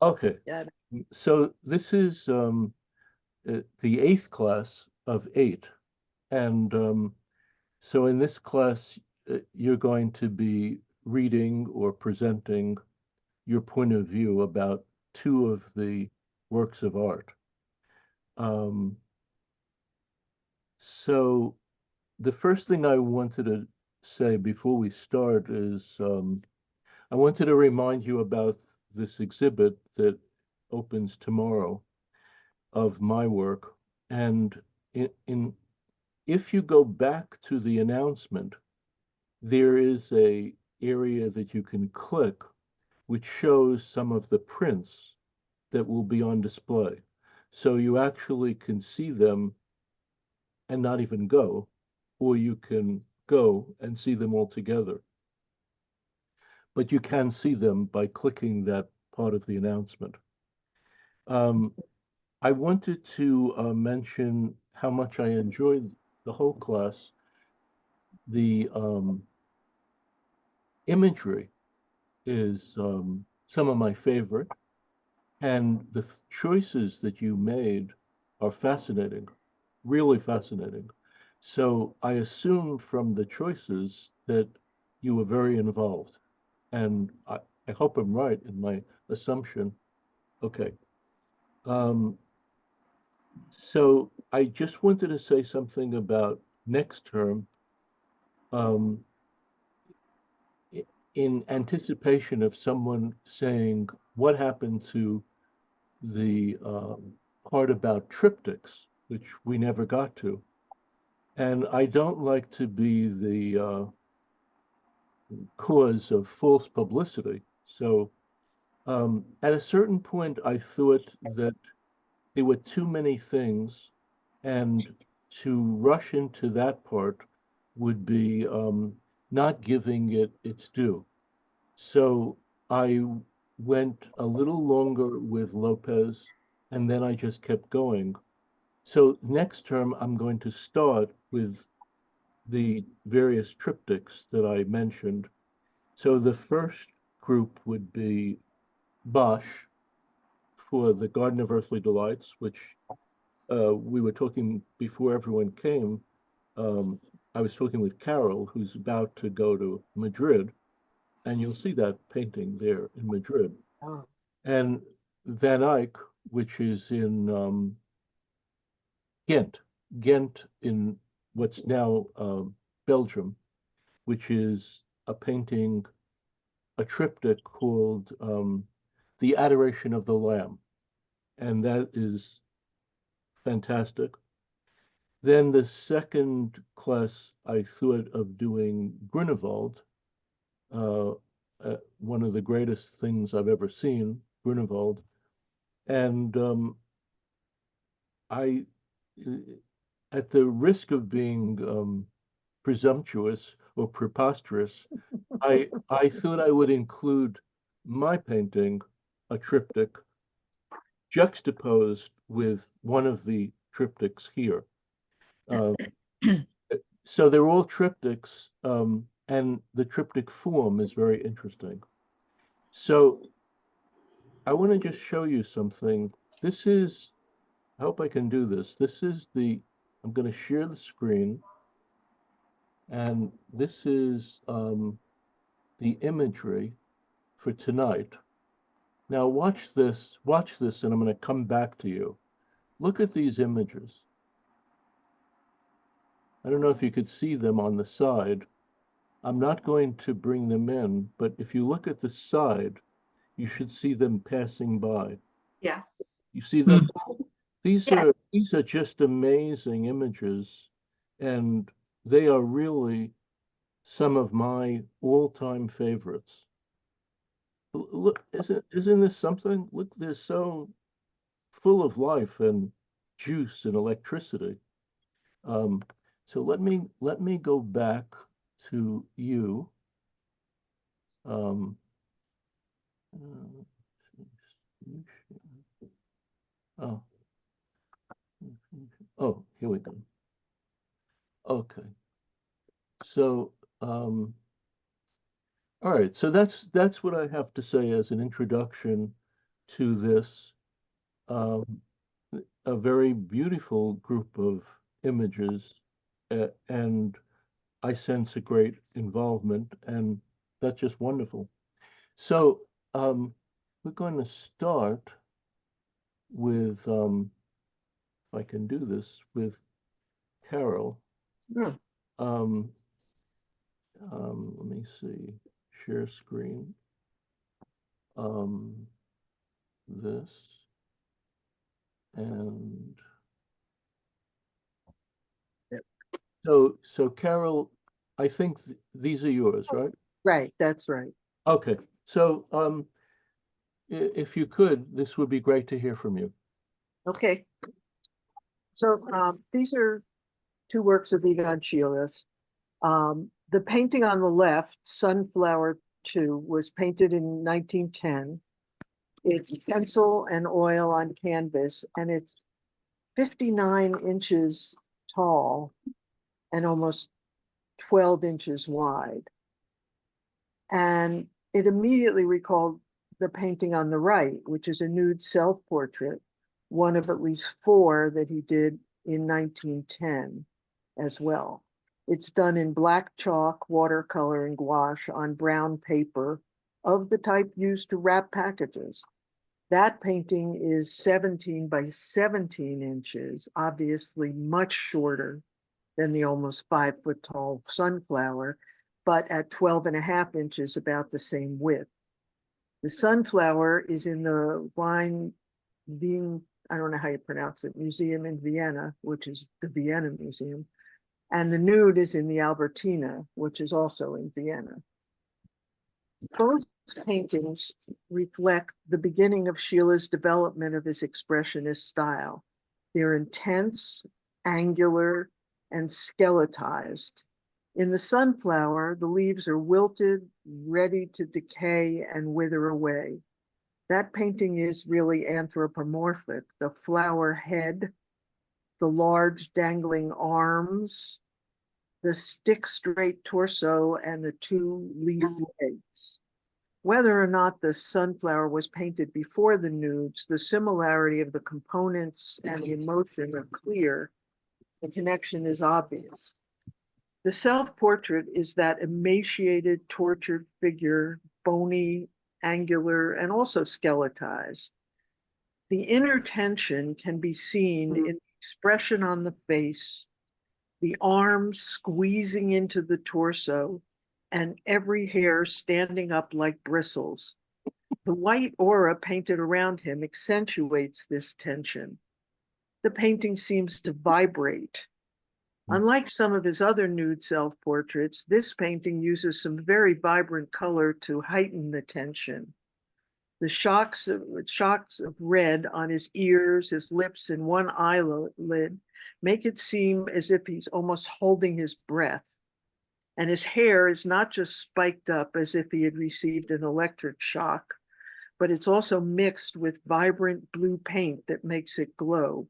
Okay, Yeah. so this is the eighth class of eight. And so in this class, you're going to be reading or presenting your point of view about two of the works of art. Um, so the first thing I wanted to say before we start is I wanted to remind you about this exhibit that opens tomorrow of my work. And if you go back to the announcement, there is a area that you can click which shows some of the prints that will be on display. So you actually can see them and not even go, or you can go and see them all together. But you can see them by clicking that part of the announcement. Um, I wanted to mention how much I enjoyed the whole class. The imagery is some of my favorite, and the choices that you made are fascinating, really fascinating. So I assume from the choices that you were very involved, and I hope I'm right in my assumption. Okay. Um, so I just wanted to say something about next term. Um, in anticipation of someone saying what happened to the part about triptychs, which we never got to. And I don't like to be the cause of false publicity. So at a certain point, I thought that there were too many things, and to rush into that part would be not giving it its due. So I went a little longer with Lopez, and then I just kept going. So next term, I'm going to start with the various triptychs that I mentioned. So the first group would be Bosch for the Garden of Earthly Delights, which we were talking before everyone came. Um, I was talking with Carol, who's about to go to Madrid, and you'll see that painting there in Madrid. Oh, And Van Eyck, which is in Ghent, Ghent in what's now Belgium, which is a painting, a triptych called The Adoration of the Lamb. And that is fantastic. Then the second class, I thought of doing Grunewald, uh, one of the greatest things I've ever seen, Grunewald. And I, at the risk of being presumptuous or preposterous, I thought I would include my painting, a triptych, juxtaposed with one of the triptychs here. Uh, so they're all triptychs, and the triptych form is very interesting. So I want to just show you something. This is, I hope I can do this. This is I'm going to share the screen, and this is the imagery for tonight. Now watch this, and I'm going to come back to you. Look at these images. I don't know if you could see them on the side. I'm not going to bring them in, but if you look at the side, you should see them passing by. yeah. You see them? Hmm. Yeah. These are just amazing images, and they are really some of my all-time favorites. Look, isn't this something? Look, they're so full of life and juice and electricity. Um, so let me go back to you. Um, oh, oh, here we go. Okay. So, all right. So that's what I have to say as an introduction to this um, a very beautiful group of images, and I sense a great involvement, and that's just wonderful. So we're going to start with, if I can do this, with Carol. Hmm. Um, Let me see, share screen. Um, this and Yep. so Carol, I think these are yours, right? Right, that's right. Okay. So if you could, this would be great to hear from you. Okay. So these are two works of Egon Schiele's. The painting on the left, Sunflower 2, was painted in 1910. It's pencil and oil on canvas, and it's 59 inches tall and almost 12 inches wide. And it immediately recalled the painting on the right, which is a nude self-portrait, one of at least four that he did in 1910 as well. It's done in black chalk, watercolor, and gouache on brown paper of the type used to wrap packages. That painting is 17 by 17 inches, obviously much shorter than the almost 5 foot tall sunflower, but at 12 and a half inches, about the same width. The sunflower is in the Wien, I don't know how you pronounce it, museum in Vienna, which is the Vienna Museum. And the nude is in the Albertina, which is also in Vienna. Both paintings reflect the beginning of Schiele's development of his expressionist style. They're intense, angular, and skeletized. In the sunflower, the leaves are wilted, ready to decay and wither away. That painting is really anthropomorphic. The flower head, the large dangling arms, the stick straight torso, and the two leaf legs. Whether or not the sunflower was painted before the nudes, the similarity of the components and the emotion are clear. The connection is obvious. The self-portrait is that emaciated, tortured figure, bony, angular, and also skeletized. The inner tension can be seen in the expression on the face, the arms squeezing into the torso, and every hair standing up like bristles. The white aura painted around him accentuates this tension. The painting seems to vibrate. Unlike some of his other nude self-portraits, this painting uses some very vibrant color to heighten the tension. The shocks of red on his ears, his lips, and one eyelid make it seem as if he's almost holding his breath. And his hair is not just spiked up as if he had received an electric shock, but it's also mixed with vibrant blue paint that makes it glow.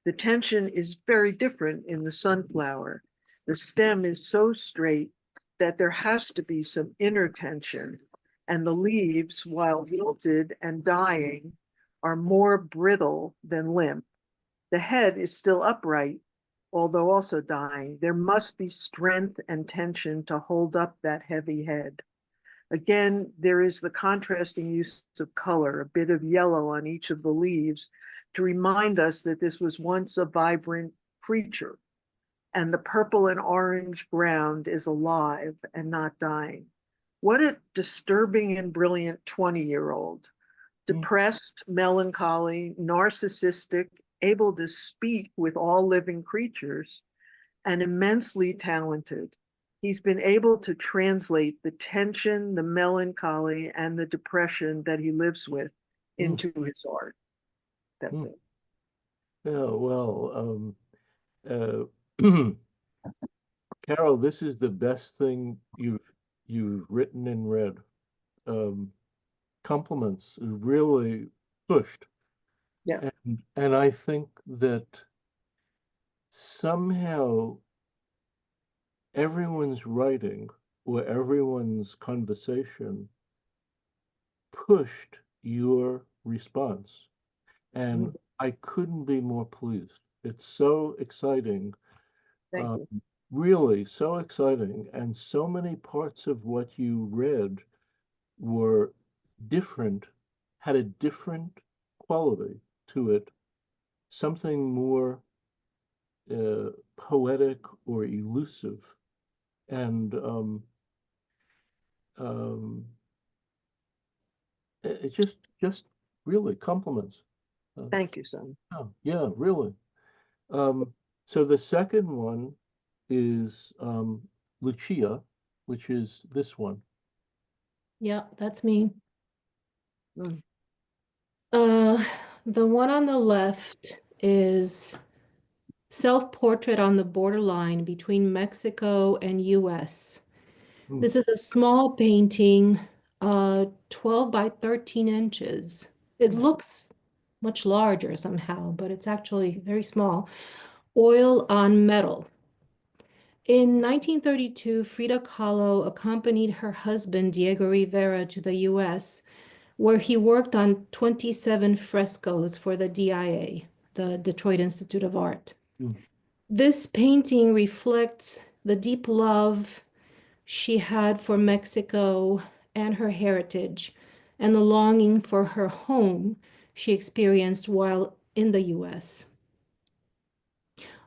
The tension is very different in the sunflower. The stem is so straight that there has to be some inner tension, and the leaves, while wilted and dying, are more brittle than limp. The head is still upright, although also dying. There must be strength and tension to hold up that heavy head. Again, there is the contrasting use of color, a bit of yellow on each of the leaves to remind us that this was once a vibrant creature, and the purple and orange ground is alive and not dying. What a disturbing and brilliant 20-year-old. Depressed, melancholy, narcissistic, able to speak with all living creatures, and immensely talented. He's been able to translate the tension, the melancholy, and the depression that he lives with into his art. That's it. Yeah, well, uh, Carol, this is the best thing you've written and read. Um, Compliments, really pushed. Yeah. And I think that somehow everyone's writing or everyone's conversation pushed your response. And Mm, I couldn't be more pleased. It's so exciting, thank um, you. really so exciting. And so many parts of what you read were different, had a different quality to it, something more poetic or elusive. And um, it's just really compliments. Uh, Thank you, son. oh, yeah, really. Um, so the second one is Lucia, which is this one. Yeah, that's me. Mm, Uh, the one on the left is self-portrait on the borderline between Mexico and US. Mm, This is a small painting, 12 by 13 inches. It looks much larger somehow, but it's actually very small. Oil on metal. In 1932, Frida Kahlo accompanied her husband, Diego Rivera, to the US, where he worked on 27 frescoes for the DIA, the Detroit Institute of Art. mm, This painting reflects the deep love she had for Mexico and her heritage, and the longing for her home she experienced while in the US.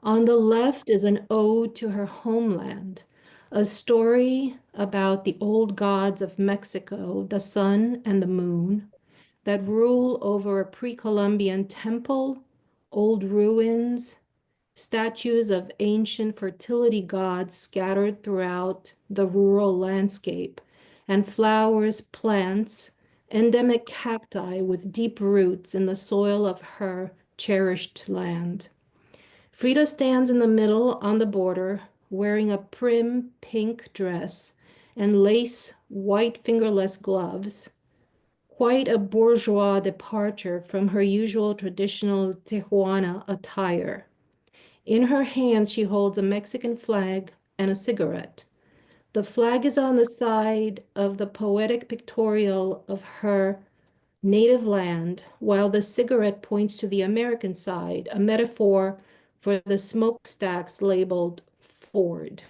On the left is an ode to her homeland, a story about the old gods of Mexico, the sun and the moon, that rule over a pre-Columbian temple, old ruins, statues of ancient fertility gods scattered throughout the rural landscape, and flowers, plants, endemic cacti with deep roots in the soil of her cherished land. Frida stands in the middle on the border, wearing a prim pink dress and lace white fingerless gloves, quite a bourgeois departure from her usual traditional Tijuana attire. In her hands, she holds a Mexican flag and a cigarette. The flag is on the side of the poetic pictorial of her native land, while the cigarette points to the American side, a metaphor for the smokestacks labeled Ford.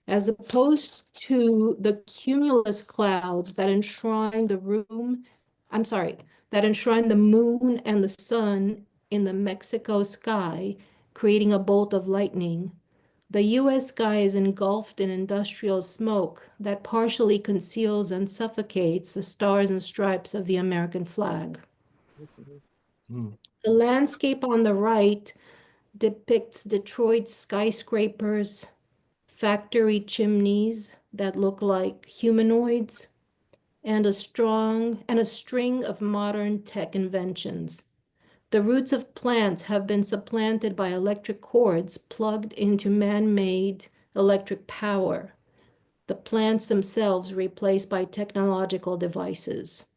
As opposed to the cumulus clouds that enshrine that enshrine the moon and the sun in the Mexico sky, creating a bolt of lightning. The US sky is engulfed in industrial smoke that partially conceals and suffocates the stars and stripes of the American flag. mhm. mm, The landscape on the right depicts Detroit's skyscrapers, factory chimneys that look like humanoids, and a string of modern tech inventions. The roots of plants have been supplanted by electric cords plugged into man-made electric power. The plants themselves replaced by technological devices.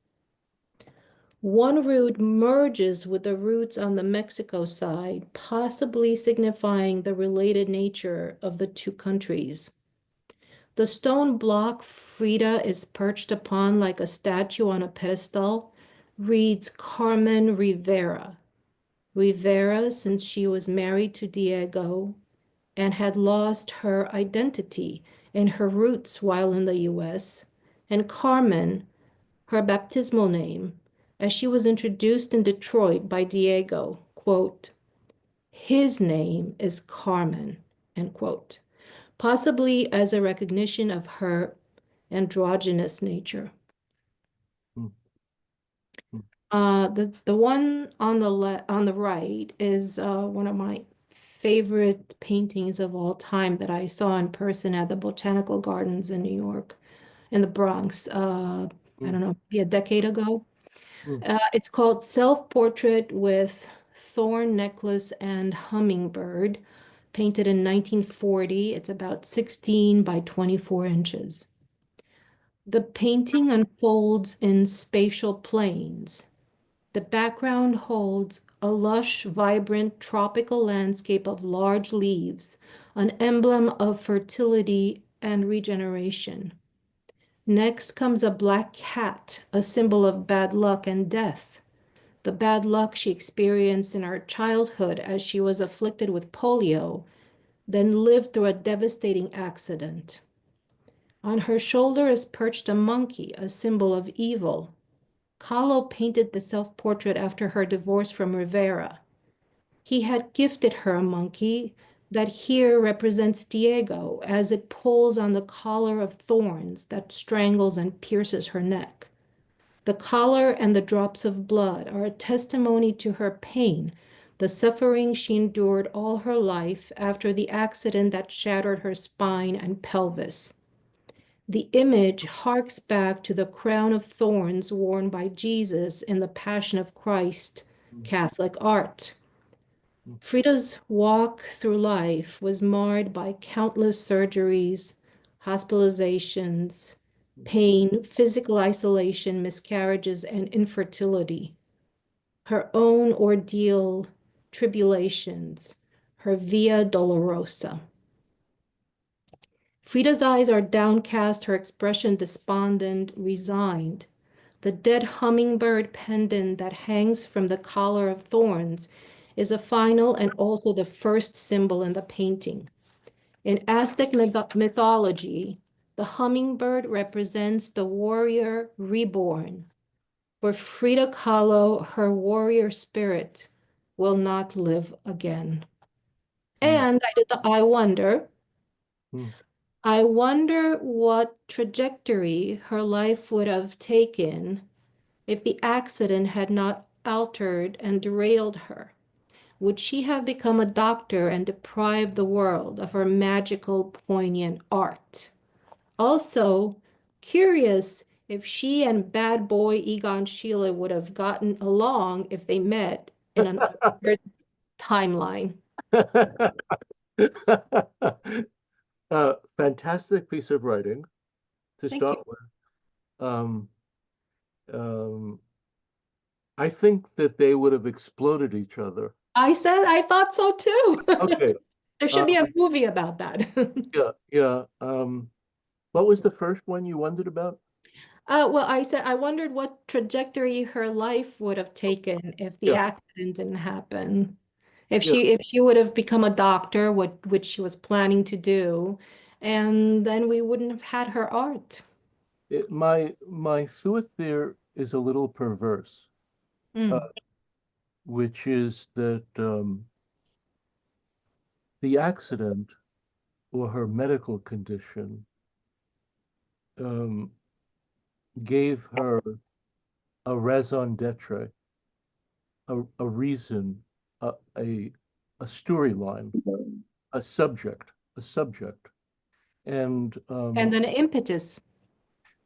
One root merges with the roots on the Mexico side, possibly signifying the related nature of the two countries. The stone block Frida is perched upon like a statue on a pedestal reads Carmen Rivera. Rivera, since she was married to Diego and had lost her identity and her roots while in the US, and Carmen, her baptismal name, as she was introduced in Detroit by Diego, quote, his name is Carmen, end quote, possibly as a recognition of her androgynous nature. mm, mm, The one on the right is one of my favorite paintings of all time that I saw in person at the Botanical Gardens in New York, in the Bronx. I mm, don't know, maybe a decade ago. mm, It's called Self-Portrait with Thorn Necklace and Hummingbird, painted in 1940. It's about 16 by 24 inches. The painting unfolds in spatial planes. The background holds a lush, vibrant tropical landscape of large leaves, an emblem of fertility and regeneration. Next comes a black cat, a symbol of bad luck and death. the bad luck she experienced in her childhood as she was afflicted with polio, then lived through a devastating accident. On her shoulder is perched a monkey, a symbol of evil. Kahlo painted the self-portrait after her divorce from Rivera. He had gifted her a monkey that here represents Diego as it pulls on the collar of thorns that strangles and pierces her neck. The collar and the drops of blood are a testimony to her pain, the suffering she endured all her life after the accident that shattered her spine and pelvis. The image harks back to the crown of thorns worn by Jesus in the Passion of Christ Catholic art. Frida's walk through life was marred by countless surgeries, hospitalizations, pain, physical isolation, miscarriages, and infertility. Her own ordeal, tribulations, her via dolorosa. Frida's eyes are downcast, her expression despondent, resigned. The dead hummingbird pendant that hangs from the collar of thorns is a final and also the first symbol in the painting. In Aztec mythology, the hummingbird represents the warrior reborn. For Frida Kahlo, her warrior spirit will not live again. And I did the I wonder. I wonder what trajectory her life would have taken if the accident had not altered and derailed her. Would she have become a doctor and deprived the world of her magical, poignant art? Also, curious if she and bad boy Egon Schiele would have gotten along if they met in an alternate timeline. Fantastic piece of writing to Thank start you. with. I think that they would have exploded each other. I thought so too. Okay. There should be a movie about that. Yeah. What was the first one you wondered about? Well, I said I wondered what trajectory her life would have taken if the Yeah. accident didn't happen. If Yeah. she would have become a doctor, which she was planning to do, and then we wouldn't have had her art. My thought there is a little perverse, Mm. which is that the accident or her medical condition gave her a raison d'etre, a reason, a storyline, a subject, and And an impetus.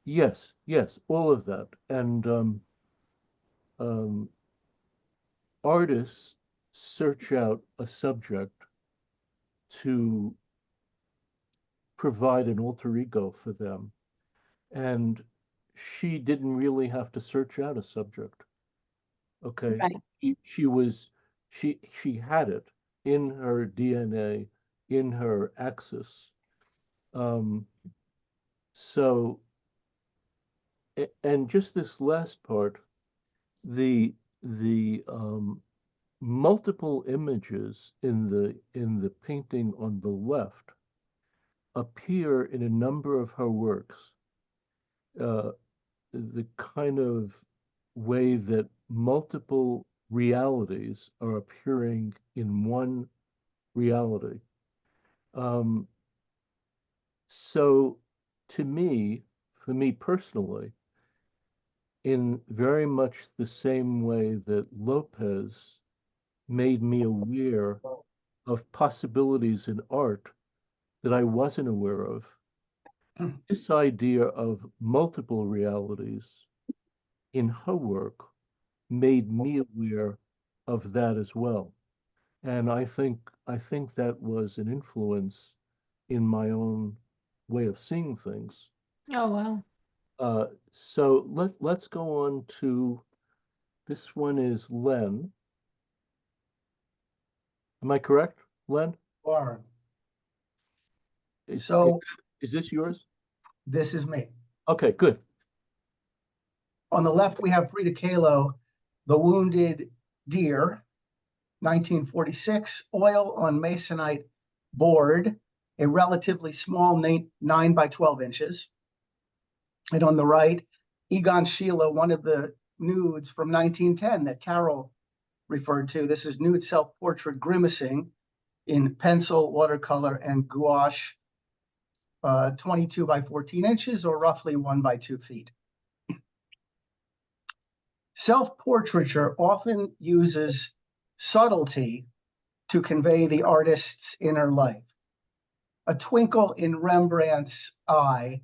yes, all of that, and um, artists search out a subject to provide an alter ego for them, and she didn't really have to search out a subject. Okay, Right. she had it in her DNA, in her axis. Um, so, and just this last part, the multiple images in the painting on the left appear in a number of her works. The kind of way that multiple realities are appearing in one reality. So to me, for me personally, in very much the same way that Lopez made me aware of possibilities in art that I wasn't aware of, this idea of multiple realities in her work made me aware of that as well. And I think that was an influence in my own way of seeing things. Oh, wow. So let's go on to this one is Len. Am I correct, Len? Warren. Is, So is this yours? this is me. Okay, good. On the left, we have Frida Kahlo The Wounded Deer, 1946, oil on masonite board, a relatively small 9 by 12 inches. And on the right, Egon Schiele, one of the nudes from 1910 that Carol referred to. This is nude self-portrait grimacing in pencil, watercolor, and gouache, 22 by 14 inches, or roughly 1 by 2 feet. Self-portraiture often uses subtlety to convey the artist's inner life. A twinkle in Rembrandt's eye,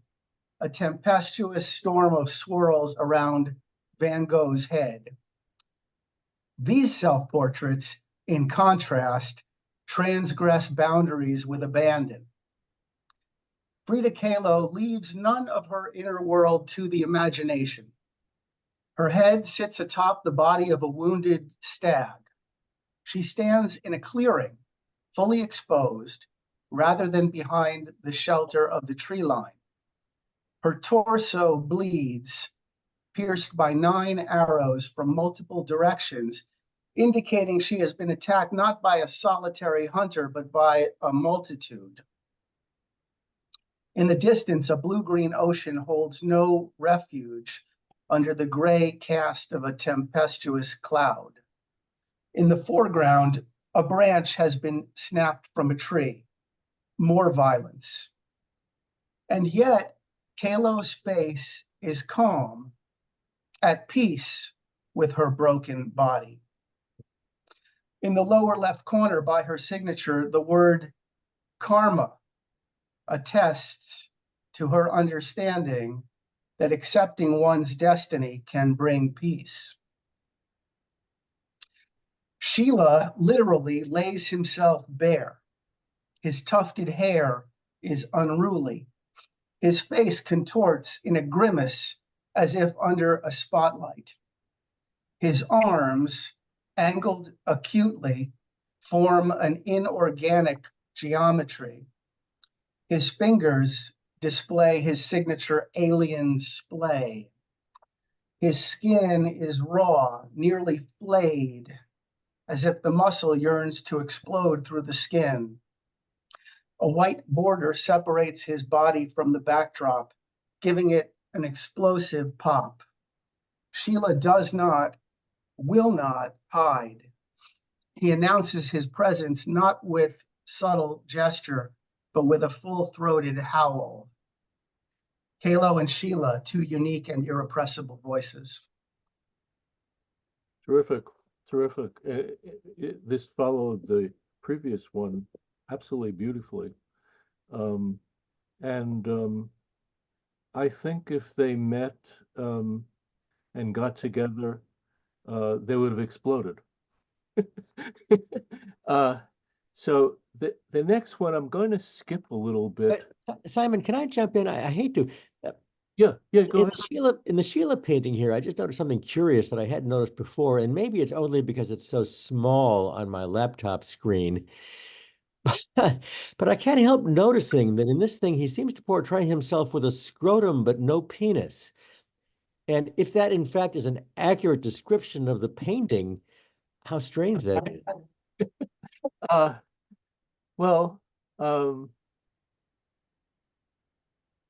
a tempestuous storm of swirls around Van Gogh's head. These self-portraits, in contrast, transgress boundaries with abandon. Frida Kahlo leaves none of her inner world to the imagination. Her head sits atop the body of a wounded stag. She stands in a clearing, fully exposed, rather than behind the shelter of the tree line. Her torso bleeds, pierced by 9 arrows from multiple directions, indicating she has been attacked not by a solitary hunter, but by a multitude. In the distance, a blue-green ocean holds no refuge under the gray cast of a tempestuous cloud. In the foreground, a branch has been snapped from a tree. More violence. And yet, Kahlo's face is calm, at peace with her broken body. In the lower left corner by her signature, the word karma attests to her understanding that accepting one's destiny can bring peace. Schiele literally lays himself bare. His tufted hair is unruly. His face contorts in a grimace as if under a spotlight. His arms, angled acutely, form an inorganic geometry. His fingers display his signature alien splay. His skin is raw, nearly flayed, as if the muscle yearns to explode through the skin. A white border separates his body from the backdrop, giving it an explosive pop. Schiele does not, will not hide. He announces his presence not with subtle gesture, but with a full-throated howl. Kahlo and Schiele, two unique and irrepressible voices. Terrific, terrific. This followed the previous one absolutely beautifully. I think if they met and got together, they would have exploded. So the next one, I'm going to skip a little bit. Simon, can I jump in? I hate to. Yeah, go ahead. In the Schiele painting here, I just noticed something curious that I hadn't noticed before, and maybe it's only because it's so small on my laptop screen. But I can't help noticing that in this thing, he seems to portray himself with a scrotum, but no penis. And if that, in fact, is an accurate description of the painting, how strange that is. Well,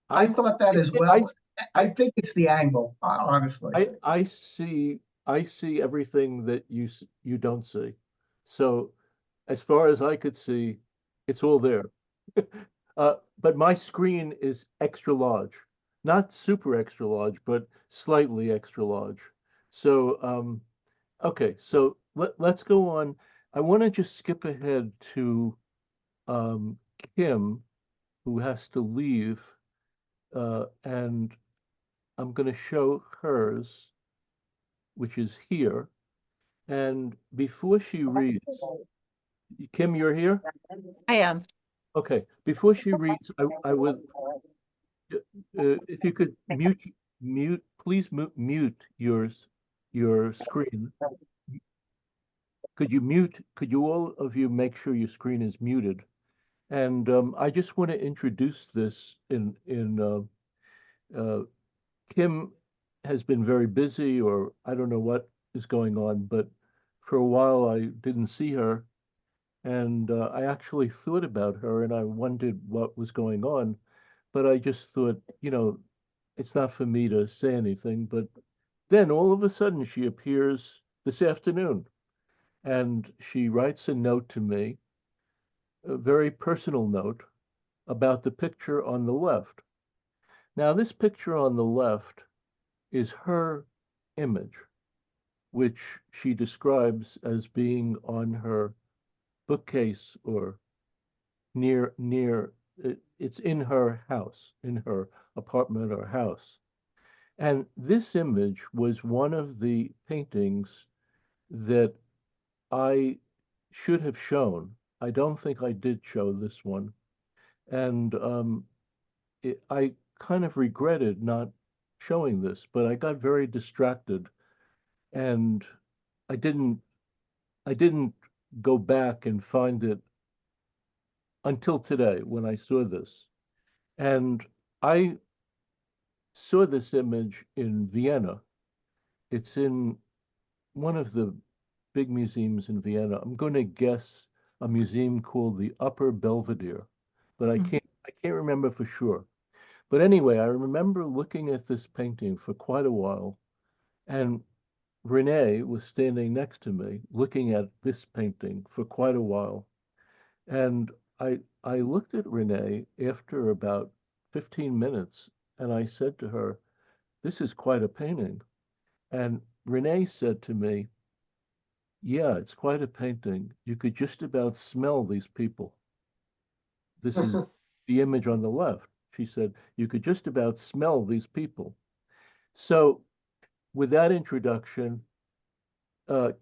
I thought that as well. I think it's the angle, honestly. I see everything that you don't see. So as far as I could see, it's all there. But my screen is extra large, not super extra large, but slightly extra large. So okay, so let's go on. I want to just skip ahead to Kim, who has to leave, and I'm going to show hers, which is here. And before she reads, Kim, you're here? I am. Okay, before she reads, I would, if you could please mute your screen. Could you all of you make sure your screen is muted? And I just want to introduce this Kim has been very busy, or I don't know what is going on, but for a while I didn't see her. And I actually thought about her and I wondered what was going on. But I just thought, it's not for me to say anything. But then all of a sudden she appears this afternoon and she writes a note to me, a very personal note about the picture on the left. Now, this picture on the left is her image, which she describes as being on her bookcase or near it's in her house, in her apartment or house. And this image was one of the paintings that I should have shown. I don't think I did show this one. And I kind of regretted not showing this, but I got very distracted and I didn't I didn't go back and find it until today when I saw this. And I saw this image in Vienna. It's in one of the big museums in Vienna. I'm going to guess a museum called the Upper Belvedere, but I can't remember for sure. But anyway, I remember looking at this painting for quite a while, and Renee was standing next to me looking at this painting for quite a while. And I looked at Renee after about 15 minutes and I said to her, "This is quite a painting." And Renee said to me, "Yeah, it's quite a painting. You could just about smell these people." This is the image on the left. She said, "You could just about smell these people." So with that introduction,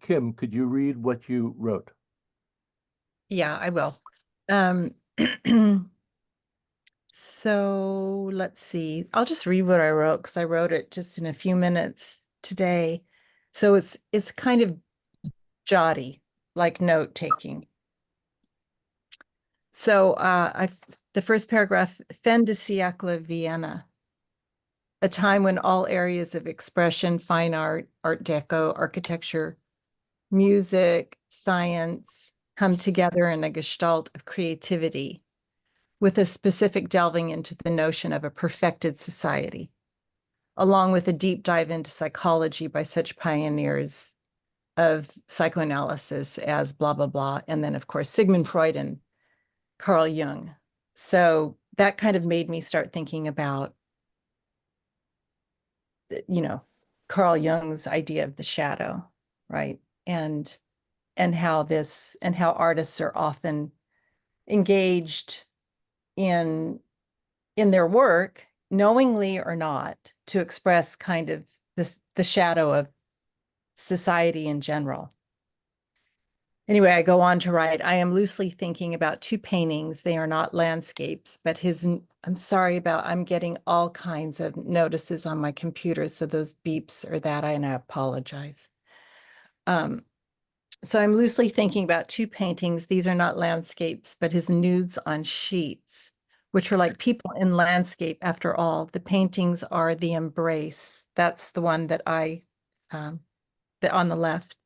Kim, could you read what you wrote? Yeah, I will. So let's see. I'll just read what I wrote because I wrote it just in a few minutes today. So it's kind of jotty, like note taking. So the first paragraph, Fin de siècle Vienna, a time when all areas of expression, fine art, art deco, architecture, music, science come together in a gestalt of creativity, with a specific delving into the notion of a perfected society, along with a deep dive into psychology by such pioneers of psychoanalysis as blah, blah, blah. And then, of course, Sigmund Freud and Carl Jung. So that kind of made me start thinking about, Carl Jung's idea of the shadow, right? And how artists are often engaged in their work, knowingly or not, to express kind of the shadow of society in general. Anyway, I go on to write, I am loosely thinking about two paintings. They are not landscapes, but I'm getting all kinds of notices on my computer. So those beeps are that, and I apologize. So I'm loosely thinking about two paintings. These are not landscapes, but his nudes on sheets, which are like people in landscape. After all, the paintings are the embrace. That's the one that on the left,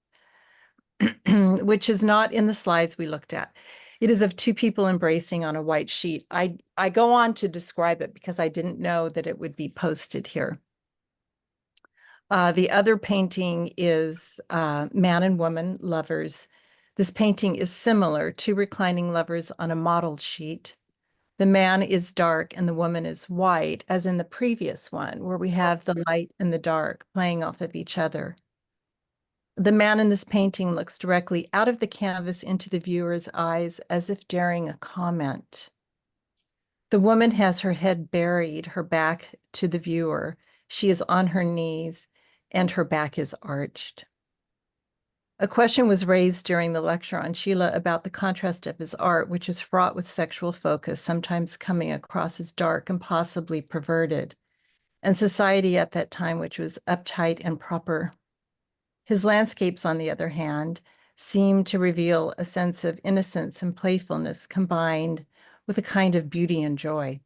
which is not in the slides we looked at. It is of two people embracing on a white sheet. I go on to describe it because I didn't know that it would be posted here. The other painting is man and woman lovers. This painting is similar to reclining lovers on a modeled sheet. The man is dark and the woman is white, as in the previous one, where we have the light and the dark playing off of each other. The man in this painting looks directly out of the canvas into the viewer's eyes as if daring a comment. The woman has her head buried, her back to the viewer. She is on her knees and her back is arched. A question was raised during the lecture on Schiele about the contrast of his art, which is fraught with sexual focus, sometimes coming across as dark and possibly perverted, and society at that time, which was uptight and proper. His landscapes, on the other hand, seem to reveal a sense of innocence and playfulness combined with a kind of beauty and joy.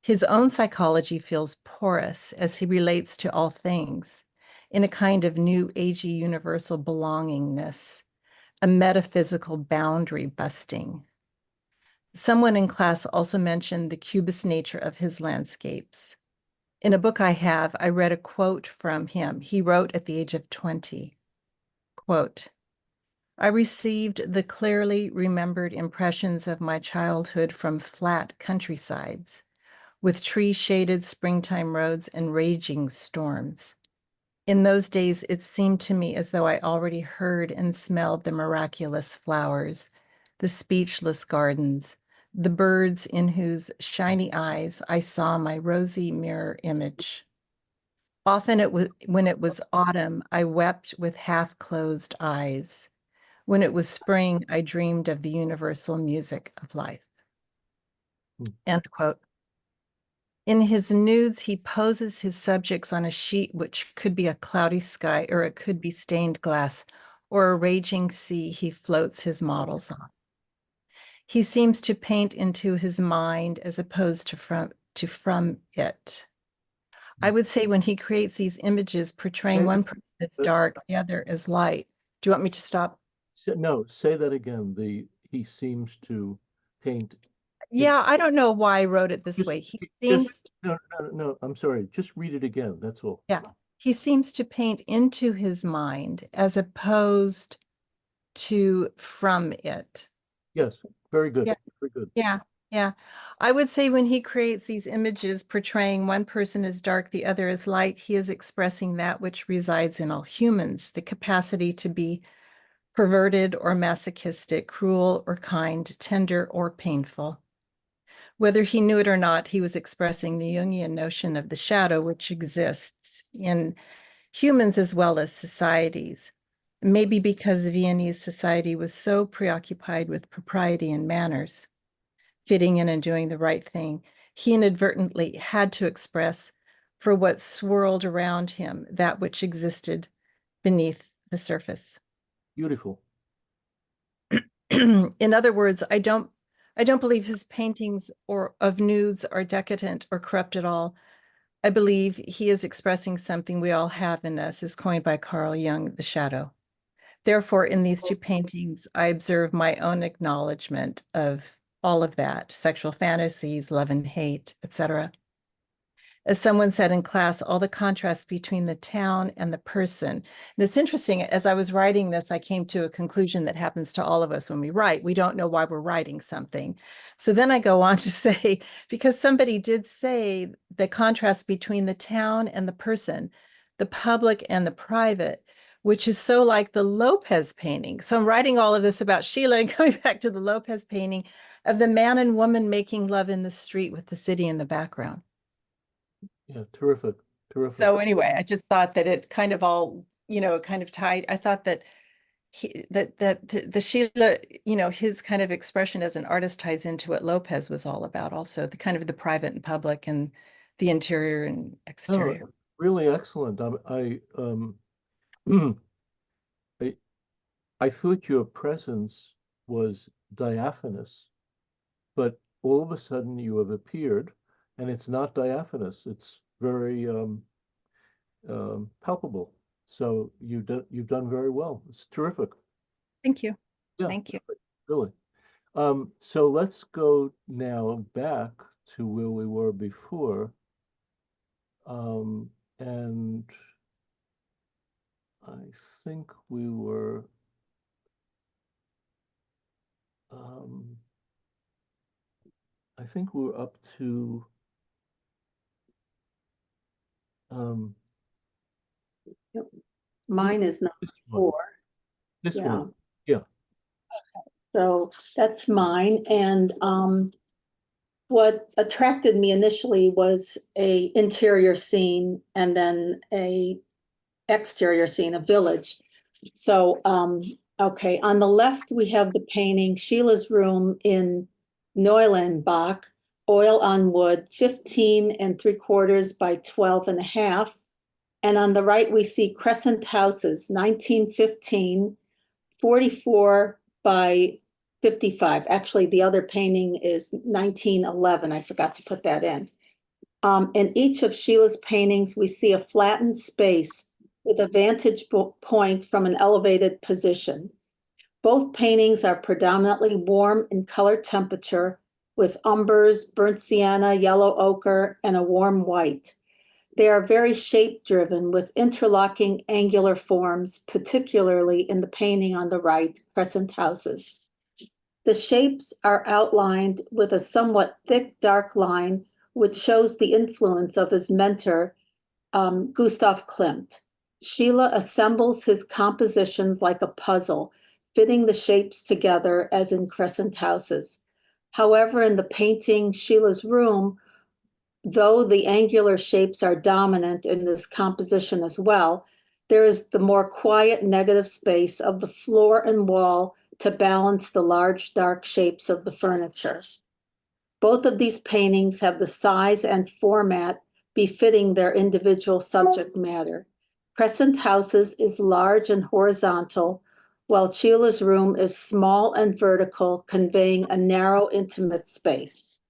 His own psychology feels porous as he relates to all things. in a kind of new agey universal belongingness, a metaphysical boundary busting. Someone in class also mentioned the cubist nature of his landscapes. In a book I have, I read a quote from him. He wrote at the age of 20, quote, "I received the clearly remembered impressions of my childhood from flat countrysides, with tree-shaded springtime roads and raging storms. In those days, it seemed to me as though I already heard and smelled the miraculous flowers, the speechless gardens, the birds in whose shiny eyes I saw my rosy mirror image. Often when it was autumn, I wept with half-closed eyes. When it was spring, I dreamed of the universal music of life." End quote. In his nudes, he poses his subjects on a sheet which could be a cloudy sky, or it could be stained glass, or a raging sea he floats his models on. He seems to paint into his mind as opposed to from it. I would say when he creates these images portraying one person as dark, the other as light. Do you want me to stop? No, say that again. He seems to paint. Yeah, I don't know why I wrote it this way. He seems No, I'm sorry. Just read it again. That's all. Yeah, he seems to paint into his mind as opposed to from it. Yes, very good. Yeah. Very good. Yeah. I would say when he creates these images portraying one person as dark, the other as light, he is expressing that which resides in all humans, the capacity to be perverted or masochistic, cruel or kind, tender or painful. Whether he knew it or not, he was expressing the Jungian notion of the shadow, which exists in humans as well as societies. Maybe because Viennese society was so preoccupied with propriety and manners, fitting in and doing the right thing, he inadvertently had to express for what swirled around him that which existed beneath the surface. Beautiful. In other words, I don't believe his paintings of nudes are decadent or corrupt at all. I believe he is expressing something we all have in us, as coined by Carl Jung, the shadow. Therefore, in these two paintings, I observe my own acknowledgement of all of that, sexual fantasies, love and hate, etc. As someone said in class, all the contrast between the town and the person. And it's interesting, as I was writing this, I came to a conclusion that happens to all of us when we write. We don't know why we're writing something. So then I go on to say, because somebody did say the contrast between the town and the person, the public and the private, which is so like the Lopez painting. So I'm writing all of this about Sheila and coming back to the Lopez painting of the man and woman making love in the street with the city in the background. Yeah, terrific. Terrific. So anyway, I just thought that it kind of all, kind of tied. I thought that the Sheila, his kind of expression as an artist ties into what Lopez was all about also, the kind of the private and public and the interior and exterior. Oh, really excellent. I thought your presence was diaphanous, but all of a sudden you have appeared, and it's not diaphanous. It's very palpable. So you've done very well. It's terrific. Thank you. Yeah, Thank you. really. So let's go now back to where we were before. And I think we were up to Mine is number 4. this Yeah. one. Yeah. So that's mine. And what attracted me initially was a interior scene and then a exterior scene, a village. So, okay, on the left, we have the painting Sheila's Room in Neulenbach, oil on wood, 15 3/4 by 12 1/2. And on the right, we see Crescent Houses, 1915, 44 by 55. Actually, the other painting is 1911. I forgot to put that in. In each of Sheila's paintings, we see a flattened space with a vantage point from an elevated position. Both paintings are predominantly warm in color temperature, with umbers, burnt sienna, yellow ochre, and a warm white. They are very shape-driven with interlocking angular forms, particularly in the painting on the right, Crescent Houses. The shapes are outlined with a somewhat thick, dark line, which shows the influence of his mentor, Gustav Klimt. Schiele assembles his compositions like a puzzle, fitting the shapes together as in Crescent Houses. However, in the painting Schiele's Room, though the angular shapes are dominant in this composition as well, there is the more quiet negative space of the floor and wall to balance the large dark shapes of the furniture. Both of these paintings have the size and format befitting their individual subject matter. Crescent Houses is large and horizontal, while Schiele's Room is small and vertical, conveying a narrow, intimate space.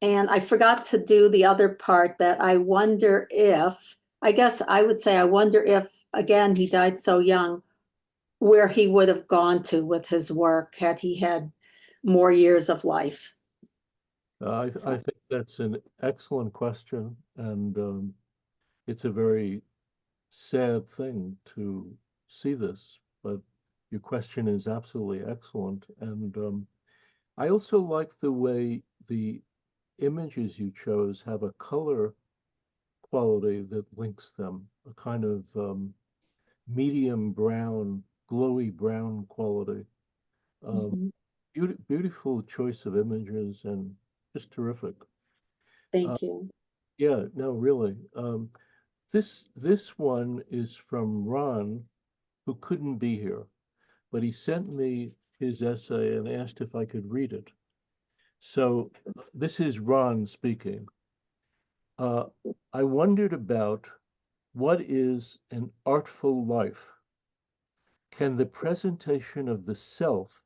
And I forgot to do the other part that I wonder if, I guess I would say, I wonder if, again, he died so young, where he would have gone to with his work had he had more years of life. I think that's an excellent question, and it's a very sad thing to see this, but your question is absolutely excellent. And I also like the way the images you chose have a color quality that links them, a kind of medium brown, glowy brown quality. Beautiful choice of images and just terrific. Thank you. Yeah, no, really. This one is from Ron, who couldn't be here, but he sent me his essay and asked if I could read it. So this is Ron speaking. I wondered about what is an artful life? Can the presentation of the self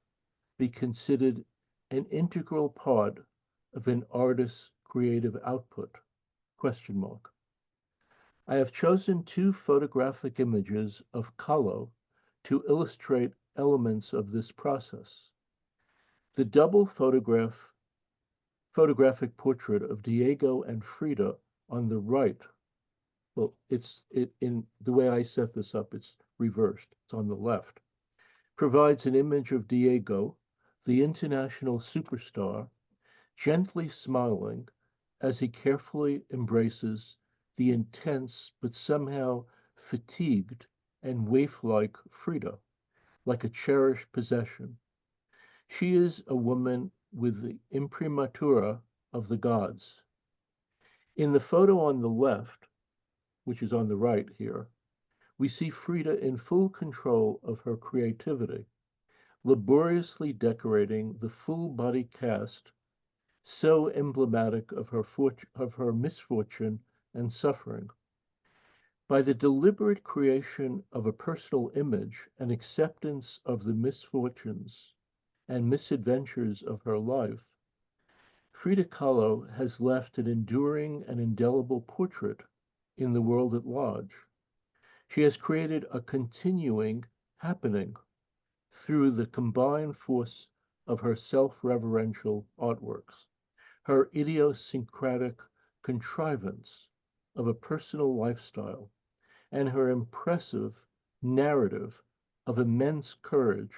be considered an integral part of an artist's creative output? Question mark. I have chosen two photographic images of Kahlo to illustrate elements of this process. The double photographic portrait of Diego and Frida on the right. Well, in the way I set this up, it's reversed. It's on the left. Provides an image of Diego, the international superstar, gently smiling as he carefully embraces the intense but somehow fatigued and waif-like Frida, like a cherished possession. She is a woman with the imprimatura of the gods. In the photo on the left, which is on the right here, we see Frida in full control of her creativity, laboriously decorating the full body cast so emblematic of her misfortune and suffering. By the deliberate creation of a personal image and acceptance of the misfortunes and misadventures of her life, Frida Kahlo has left an enduring and indelible portrait in the world at large. She has created a continuing happening through the combined force of her self-reverential artworks, her idiosyncratic contrivance of a personal lifestyle, and her impressive narrative of immense courage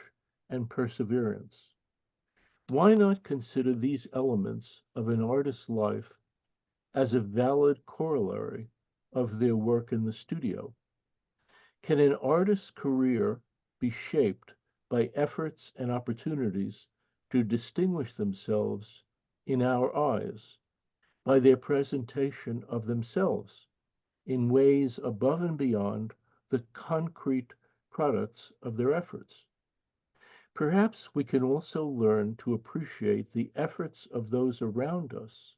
and perseverance. Why not consider these elements of an artist's life as a valid corollary of their work in the studio? Can an artist's career be shaped by efforts and opportunities to distinguish themselves in our eyes by their presentation of themselves in ways above and beyond the concrete products of their efforts? Perhaps we can also learn to appreciate the efforts of those around us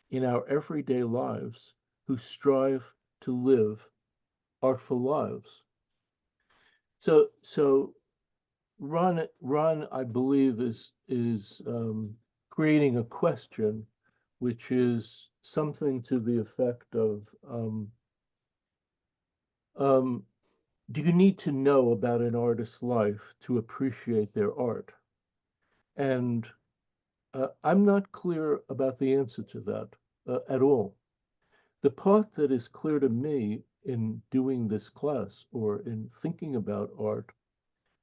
in our everyday lives who strive to live artful lives. So Ron, I believe is creating a question, which is something to the effect of Um, do you need to know about an artist's life to appreciate their art? And I'm not clear about the answer to that at all. The part that is clear to me in doing this class or in thinking about art,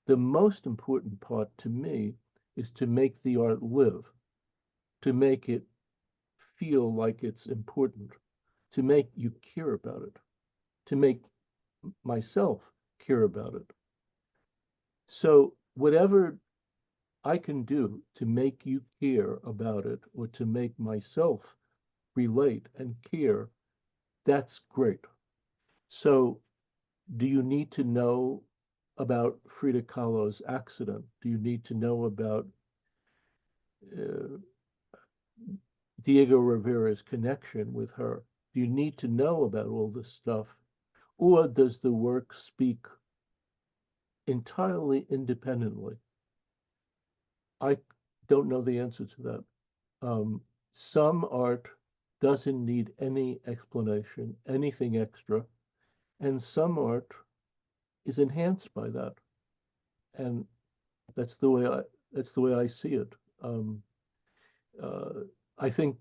the most important part to me is to make the art live, to make it feel like it's important, to make you care about it, to make myself care about it. So whatever I can do to make you care about it or to make myself relate and care, that's great. So do you need to know about Frida Kahlo's accident? Do you need to know about uh, Diego Rivera's connection with her? Do you need to know about all this stuff? Or does the work speak entirely independently? I don't know the answer to that. Some art doesn't need any explanation, anything extra, and some art is enhanced by that. And that's the way I see it. Um, I think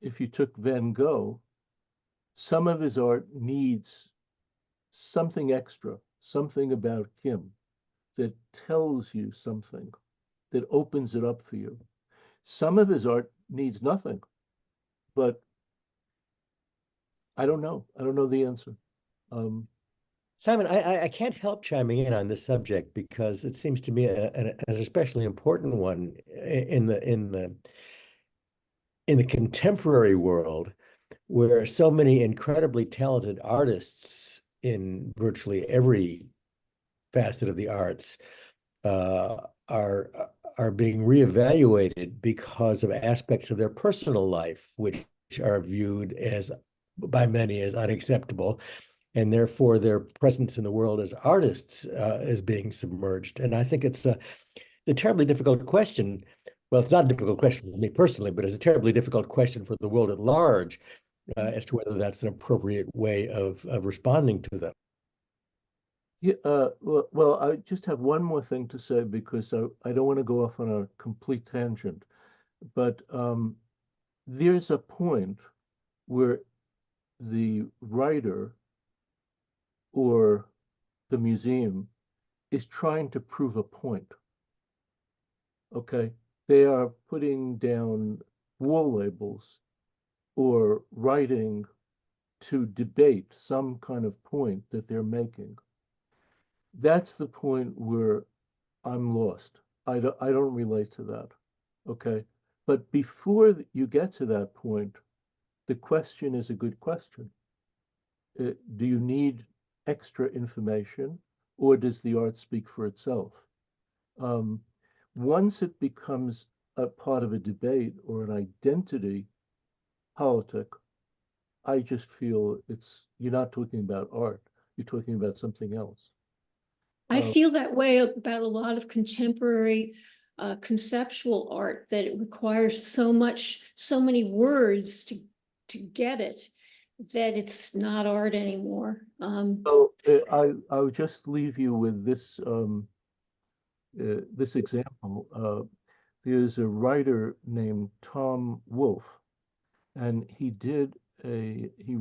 if you took Van Gogh, some of his art needs something extra, something about him that tells you something, that opens it up for you. Some of his art needs nothing, but I don't know. I don't know the answer. Um, Simon, I can't help chiming in on this subject because it seems to me an especially important one in the contemporary world, where so many incredibly talented artists in virtually every facet of the arts uh, are are being reevaluated because of aspects of their personal life, which are viewed as by many as unacceptable, and therefore their presence in the world as artists is being submerged. And I think it's a terribly difficult question. Well, it's not a difficult question for me personally, but it's a terribly difficult question for the world at large as to whether that's an appropriate way of responding to them. yeah, well, I just have one more thing to say because I don't want to go off on a complete tangent, but there's a point where the writer or the museum is trying to prove a point. Okay, they are putting down wall labels or writing to debate some kind of point that they're making. That's the point where I'm lost. I don't relate to that. Okay. But before you get to that point, the question is a good question. Do you need extra information or does the art speak for itself? Um, Once it becomes a part of a debate or an identity politic, I just feel you're not talking about art, you're talking about something else. I Uh, feel that way about a lot of contemporary conceptual art, that it requires so many words to get it, that it's not art anymore. So I would just leave you with this example. There's a writer named Tom Wolfe, and he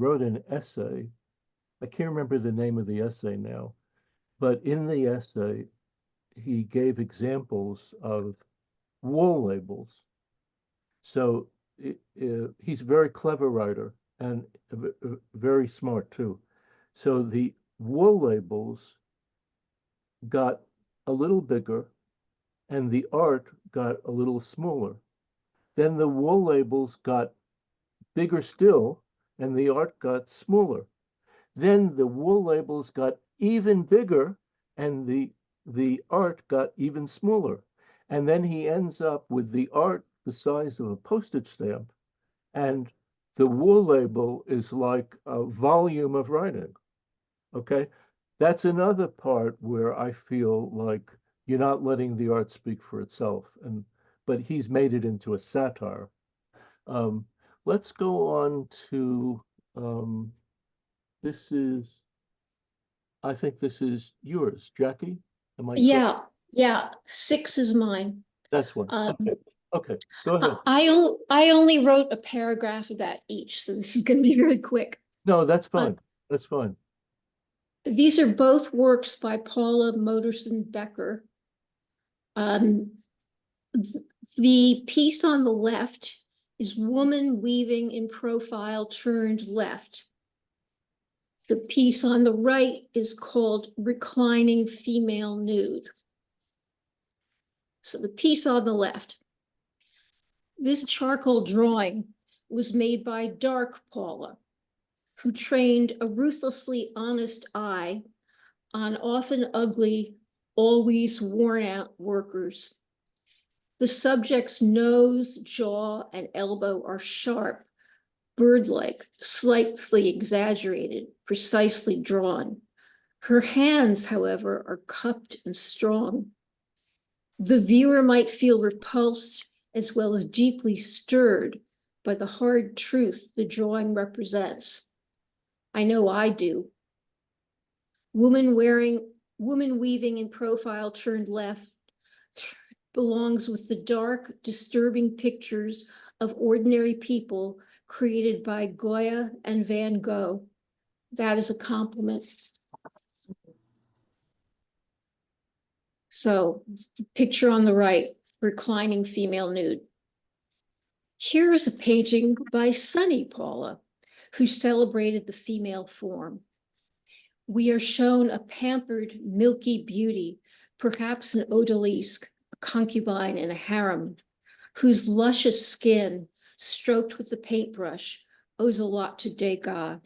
wrote an essay. I can't remember the name of the essay now, but in the essay, he gave examples of wall labels. So he's a very clever writer and very smart too. So the wall labels got a little bigger and the art got a little smaller. Then the wall labels got bigger still and the art got smaller. Then the wall labels got even bigger and the art got even smaller. And then he ends up with the art the size of a postage stamp and the wall label is like a volume of writing. Okay. That's another part where I feel like you're not letting the art speak for itself. But he's made it into a satire. Um, let's go on to this is I think this is yours, Jackie. Am I correct? Yeah, yeah, 6 is mine. That's one. Um, Okay, okay, go ahead. I only wrote a paragraph about each, so this is going to be very quick. No, that's fine. That's fine. These are both works by Paula Modersohn Becker. The piece on the left is woman weaving in profile turned left. The piece on the right is called reclining female nude. So the piece on the left. This charcoal drawing was made by Dark Paula, who trained a ruthlessly honest eye on often ugly, always worn out workers. The subject's nose, jaw, and elbow are sharp, bird-like, slightly exaggerated, precisely drawn. Her hands, however, are cupped and strong. The viewer might feel repulsed as well as deeply stirred by the hard truth the drawing represents. I know I do. Woman weaving in profile turned left belongs with the dark, disturbing pictures of ordinary people created by Goya and Van Gogh. That is a compliment. So, the picture on the right, reclining female nude. Here is a painting by Sunny Paula, who celebrated the female form. We are shown a pampered, milky beauty, perhaps an odalisque, a concubine in a harem, whose luscious skin, stroked with the paintbrush, owes a lot to Degas.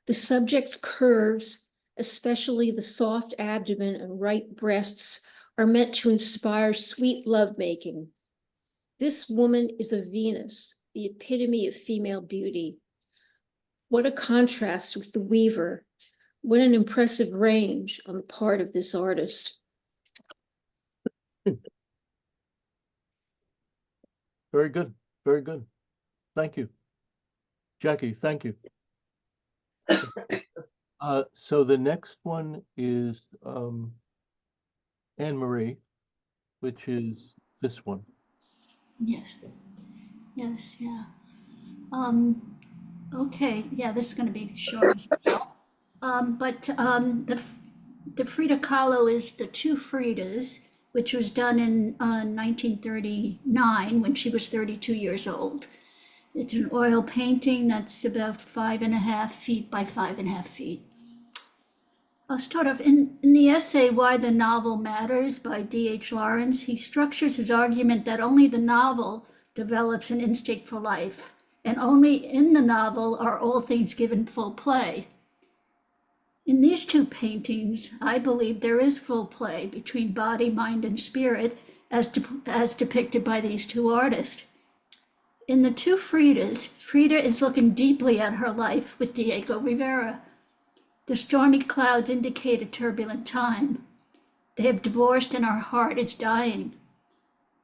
The subject's curves, especially the soft abdomen and right breasts, are meant to inspire sweet lovemaking. This woman is a Venus, the epitome of female beauty. What a contrast with the weaver. What an impressive range on the part of this artist. Very good, very good. Thank you. Jackie, thank you. So the next one is Anne Marie, which is this one. Yes. Yes, yeah. Okay, yeah, this is going to be short. The Frida Kahlo is The Two Fridas, which was done in 1939 when she was 32 years old. It's an oil painting that's about 5.5 feet by 5.5 feet. I'll start off in the essay, Why the Novel Matters by D.H. Lawrence. He structures his argument that only the novel develops an instinct for life, and only in the novel are all things given full play. In these two paintings, I believe there is full play between body, mind, and spirit as depicted by these two artists. In The Two Fridas, Frida is looking deeply at her life with Diego Rivera. The stormy clouds indicate a turbulent time. They have divorced and our heart is dying.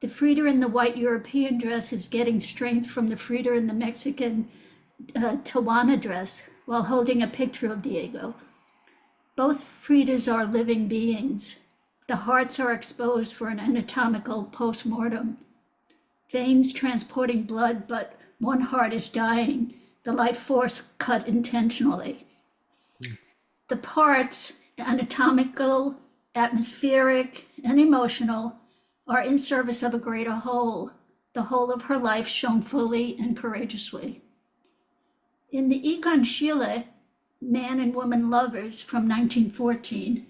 The Frida in the white European dress is getting strength from the Frida in the Mexican Tijuana dress while holding a picture of Diego. Both Fridas are living beings. The hearts are exposed for an anatomical post-mortem. Veins transporting blood, but one heart is dying, the life force cut intentionally. The parts, anatomical, atmospheric, and emotional, are in service of a greater whole, the whole of her life shown fully and courageously. In the Egon Schiele, Man and Woman Lovers from 1914,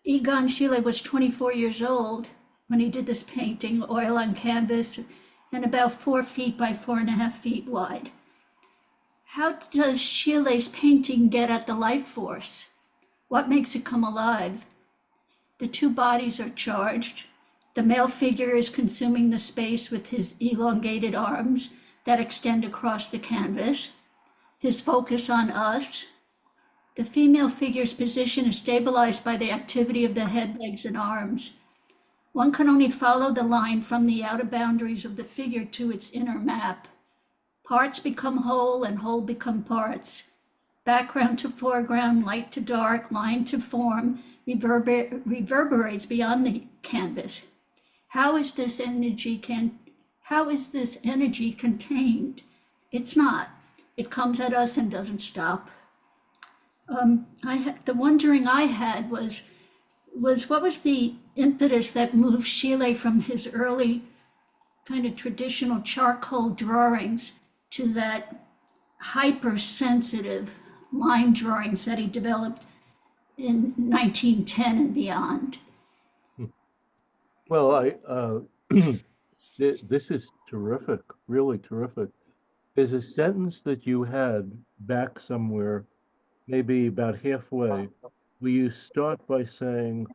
Egon Schiele was 24 years old when he did this painting, oil on canvas, and about 4 feet by 4.5 feet wide. How does Schiele's painting get at the life force? What makes it come alive? The two bodies are charged. The male figure is consuming the space with his elongated arms that extend across the canvas, his focus on us. The female figure's position is stabilized by the activity of the head, legs, and arms. One can only follow the line from the outer boundaries of the figure to its inner map. Parts become whole and whole become parts. background to foreground, light to dark, line to form, reverberates beyond the canvas. How is this energy contained? It's not. It comes at us and doesn't stop. The wondering I had was what was the impetus that moved Schiele from his early kind of traditional charcoal drawings to that hypersensitive line drawings that he developed in 1910 and beyond? Well, this is terrific, really terrific. There's a sentence that you had back somewhere, maybe about halfway, where you start by saying,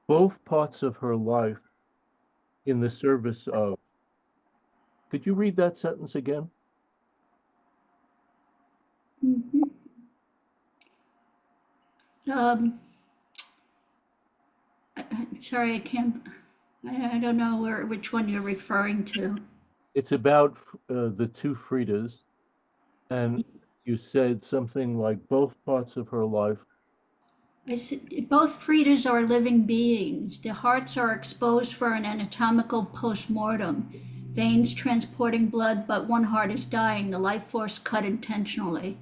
both parts of her life in the service of. Could you read that sentence again? Mhm. Sorry, I don't know which one you're referring to. It's about the two Fridas, and you said something like both parts of her life. I said, both Fridas are living beings. The hearts are exposed for an anatomical post-mortem. Veins transporting blood, but one heart is dying, the life force cut intentionally.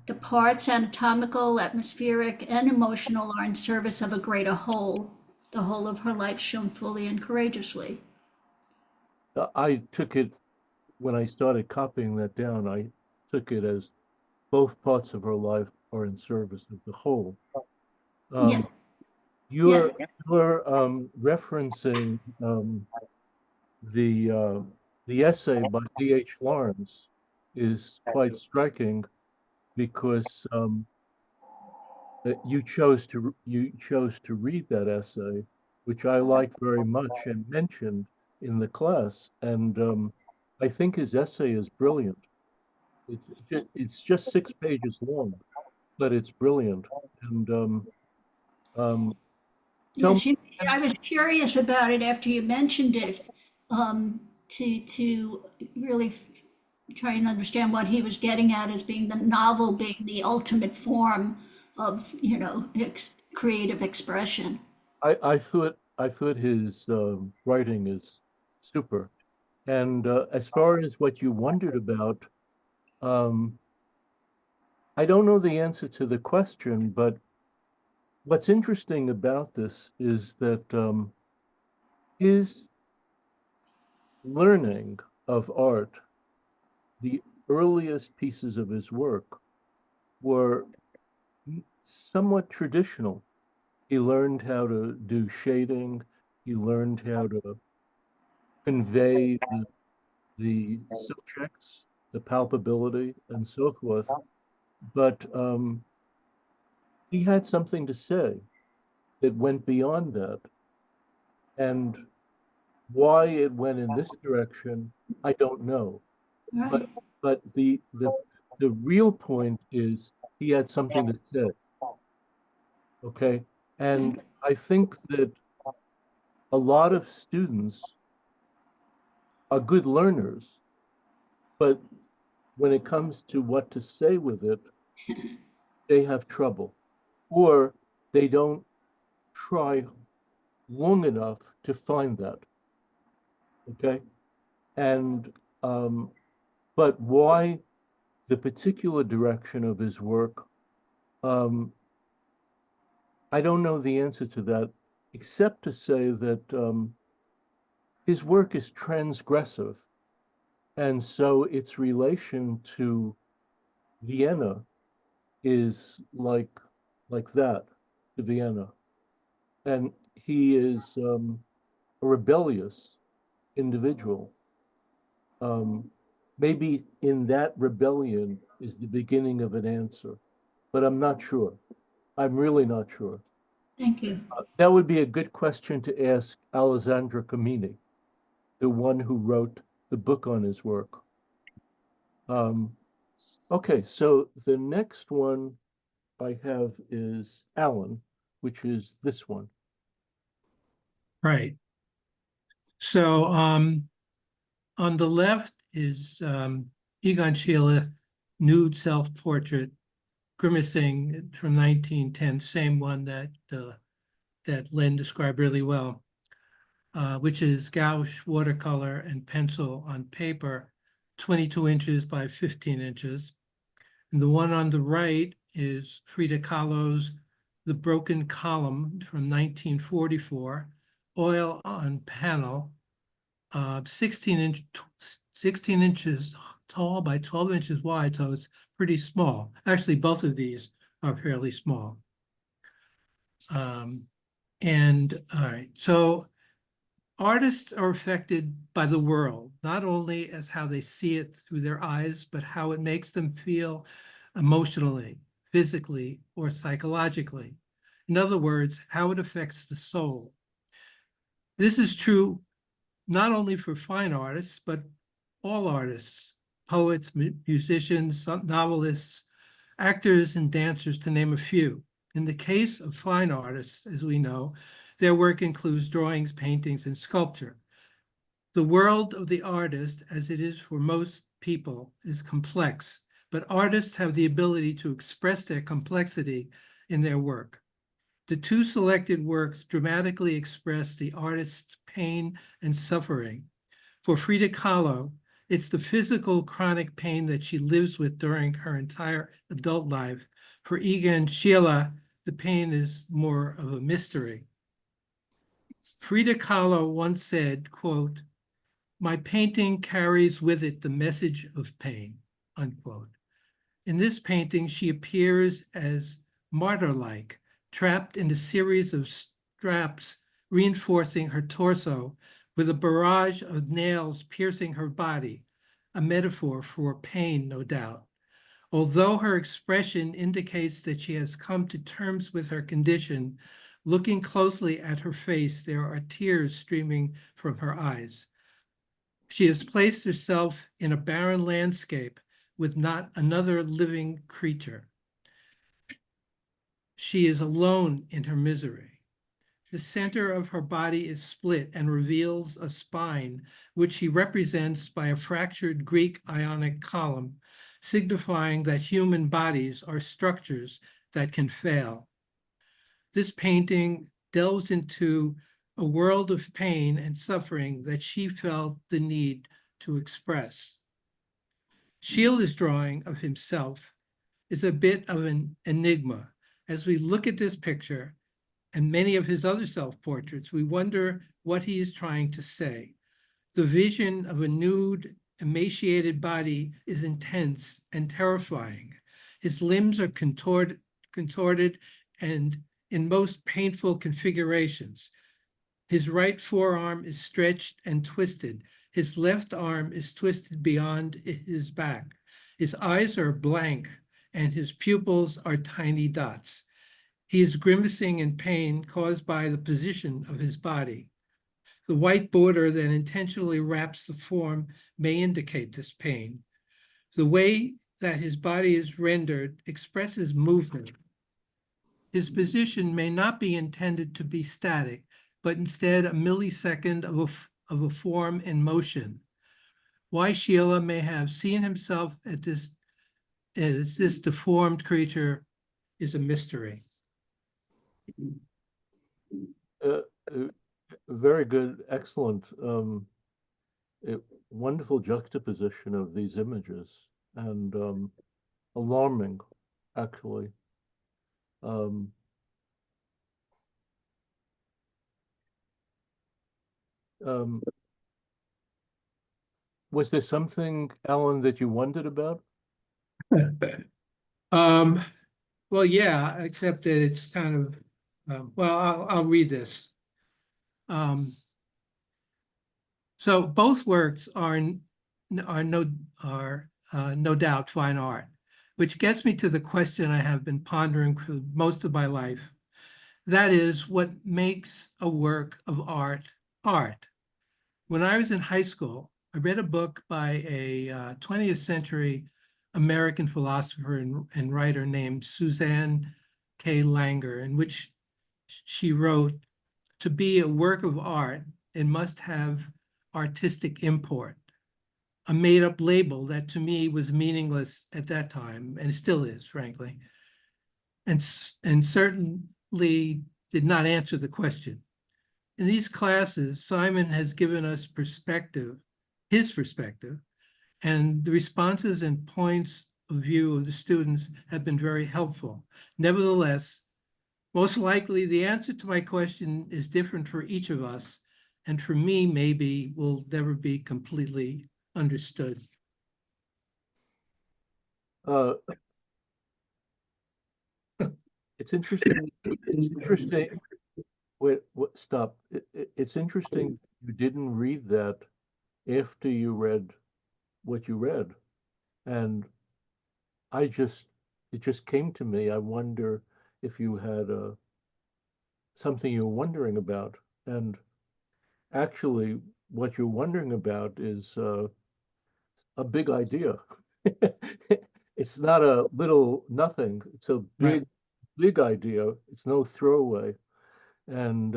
The parts, anatomical, atmospheric, and emotional, are in service of a greater whole, the whole of her life shown fully and courageously. I took it, when I started copying that down, I took it as both parts of her life are in service of the whole. Yeah. You're referencing the essay by D.H. Lawrence is quite striking because you chose to read that essay, which I liked very much and mentioned in the class, and I think his essay is brilliant. It's just 6 pages long, but it's brilliant. And Yes, I was curious about it after you mentioned it, to really try and understand what he was getting at as being the novel being the ultimate form of, creative expression. I thought his writing is super. And as far as what you wondered about, I don't know the answer to the question, but what's interesting about this is that his learning of art, the earliest pieces of his work, were somewhat traditional. He learned how to do shading. He learned how to convey the subjects, the palpability, and so forth. But he had something to say that went beyond that. And why it went in this direction, I don't know. Right. But the real point is he had something to say. Okay. And I think that a lot of students are good learners, but when it comes to what to say with it, they have trouble, or they don't try long enough to find that. Okay. And but why the particular direction of his work, I don't know the answer to that, except to say that his work is transgressive. And so its relation to Vienna is like that, to Vienna. And he is a rebellious individual. Maybe in that rebellion is the beginning of an answer, but I'm not sure. I'm really not sure. Thank you. That would be a good question to ask Alessandro Camini, the one who wrote the book on his work. Okay, so the next one I have is Alan, which is this one. Right. So on the left is Egon Schiele, nude self-portrait grimacing from 1910, same one that Len described really well, which is gouache, watercolor, and pencil on paper, 22 inches by 15 inches. And the one on the right is Frida Kahlo's The Broken Column from 1944, oil on panel, 16 inches tall by 12 inches wide, so it's pretty small. Actually, both of these are fairly small. All right, so artists are affected by the world, not only as how they see it through their eyes, but how it makes them feel emotionally, physically, or psychologically. In other words, how it affects the soul. This is true not only for fine artists, but all artists, poets, musicians, novelists, actors, and dancers, to name a few. In the case of fine artists, as we know, their work includes drawings, paintings, and sculpture. The world of the artist, as it is for most people, is complex, but artists have the ability to express their complexity in their work. The two selected works dramatically express the artist's pain and suffering. For Frida Kahlo, it's the physical chronic pain that she lives with during her entire adult life. For Egon Schiele, the pain is more of a mystery. Frida Kahlo once said, quote, "My painting carries with it the message of pain," unquote. In this painting, she appears as martyr-like, trapped in a series of straps reinforcing her torso, with a barrage of nails piercing her body, a metaphor for pain, no doubt. Although her expression indicates that she has come to terms with her condition, looking closely at her face, there are tears streaming from her eyes. She has placed herself in a barren landscape with not another living creature. She is alone in her misery. The center of her body is split and reveals a spine, which she represents by a fractured Greek Ionic column, signifying that human bodies are structures that can fail. This painting delves into a world of pain and suffering that she felt the need to express. Schiele's drawing of himself is a bit of an enigma. As we look at this picture and many of his other self-portraits, we wonder what he is trying to say. The vision of a nude, emaciated body is intense and terrifying. His limbs are contorted and in most painful configurations. His right forearm is stretched and twisted. His left arm is twisted beyond his back. His eyes are blank and his pupils are tiny dots. He is grimacing in pain caused by the position of his body. The white border that intentionally wraps the form may indicate this pain. The way that his body is rendered expresses movement. His position may not be intended to be static, but instead a millisecond of a form in motion. Why Schiele may have seen himself as this deformed creature is a mystery. Very good, excellent, wonderful juxtaposition of these images, and alarming, actually. Was there something, Alan, that you wondered about? Well, yeah, except that it's kind of, well, I'll read this. So both works are no doubt fine art, which gets me to the question I have been pondering for most of my life. That is, what makes a work of art art? When I was in high school, I read a book by a 20th century American philosopher and writer named Suzanne K. Langer, in which she wrote, "To be a work of art, it must have artistic import," a made-up label that to me was meaningless at that time, and still is, frankly. and certainly did not answer the question. In these classes, Simon has given us his perspective, and the responses and points of view of the students have been very helpful. Nevertheless, most likely the answer to my question is different for each of us, and for me, maybe will never be completely understood. It's interesting. It's interesting. Wait, stop. It's interesting you didn't read that after you read what you read. And it just came to me. I wonder if you had something you're wondering about. And actually, what you're wondering about is a big idea. It's not a little nothing. It's a big, big idea. It's no throwaway. And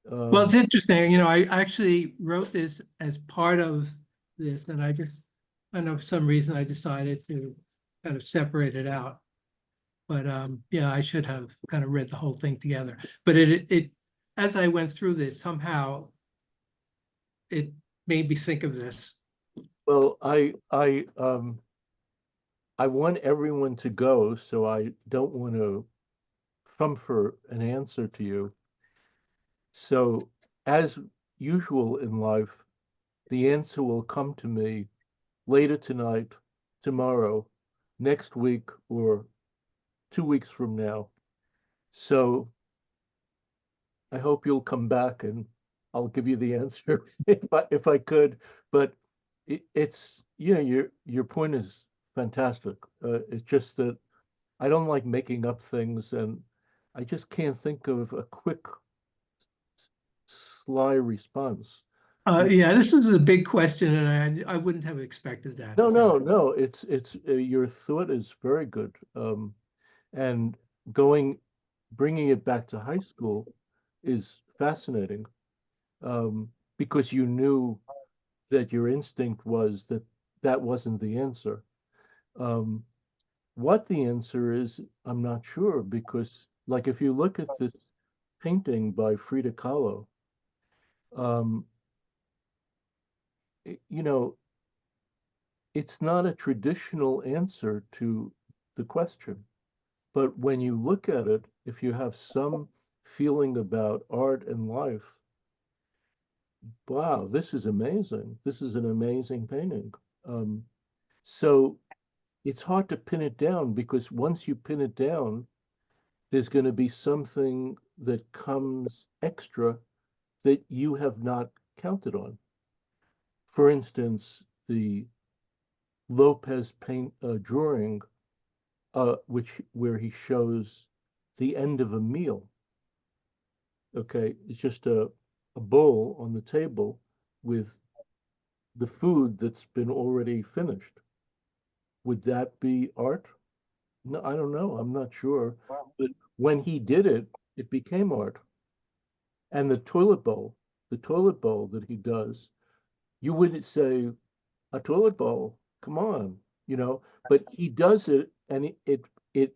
Well, it's interesting, I actually wrote this as part of this, and I don't know, for some reason I decided to kind of separate it out. But yeah, I should have kind of read the whole thing together. But it as I went through this, somehow it made me think of this. well, I want everyone to go, so I don't want to for an answer to you. So, as usual in life, the answer will come to me later tonight, tomorrow, next week, or 2 weeks from now. So I hope you'll come back and I'll give you the answer if I could. But it's your point is fantastic. It's just that I don't like making up things, and I just can't think of a quick, sly response. Yeah, this is a big question, and I wouldn't have expected that. No. It's your thought is very good. And bringing it back to high school is fascinating, because you knew that your instinct was that wasn't the answer. What the answer is, I'm not sure, because like if you look at this painting by Frida Kahlo, it's not a traditional answer to the question. But when you look at it, if you have some feeling about art and life, wow, this is amazing. This is an amazing painting. So it's hard to pin it down, because once you pin it down, there's going to be something that comes extra that you have not counted on. For instance, the Lopez paint drawing, where he shows the end of a meal. Okay, it's just a bowl on the table with the food that's been already finished. Would that be art? No, I don't know. I'm not sure. But when he did it, it became art. And the toilet bowl that he does, you wouldn't say a toilet bowl. Come on, but he does it, and it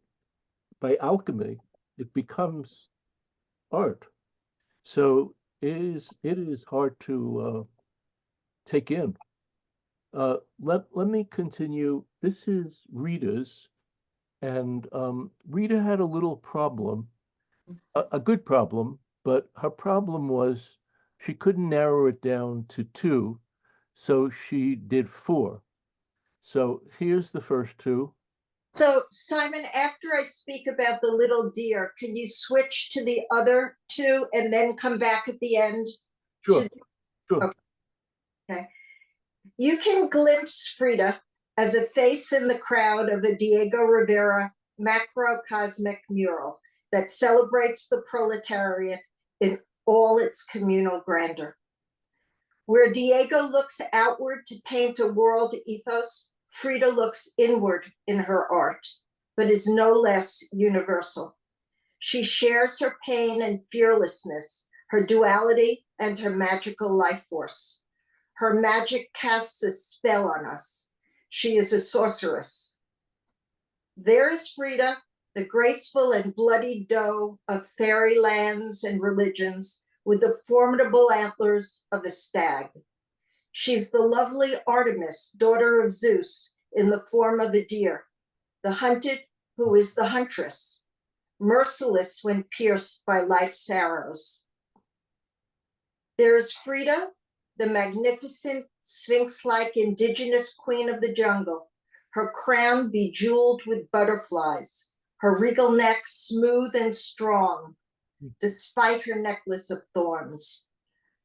by alchemy, it becomes art. So it is hard to take in. Let me continue. This is Rita's, and Rita had a little problem, a good problem, but her problem was she couldn't narrow it down to 2, so she did 4. So here's the first 2. So Simon, after I speak about the little deer, can you switch to the other 2 and then come back at the end? Sure. Sure. Okay. You can glimpse Frida as a face in the crowd of the Diego Rivera macrocosmic mural that celebrates the proletariat in all its communal grandeur. Where Diego looks outward to paint a world ethos, Frida looks inward in her art, but is no less universal. She shares her pain and fearlessness, her duality and her magical life force. Her magic casts a spell on us. She is a sorceress. There is Frida the graceful and bloody doe of fairy lands and religions with the formidable antlers of a stag. She's the lovely Artemis, daughter of Zeus, in the form of a deer, the hunted who is the huntress, merciless when pierced by life's arrows. There is Frida, the magnificent sphinx-like indigenous queen of the jungle, her crown bejeweled with butterflies, her regal neck smooth and strong, despite her necklace of thorns.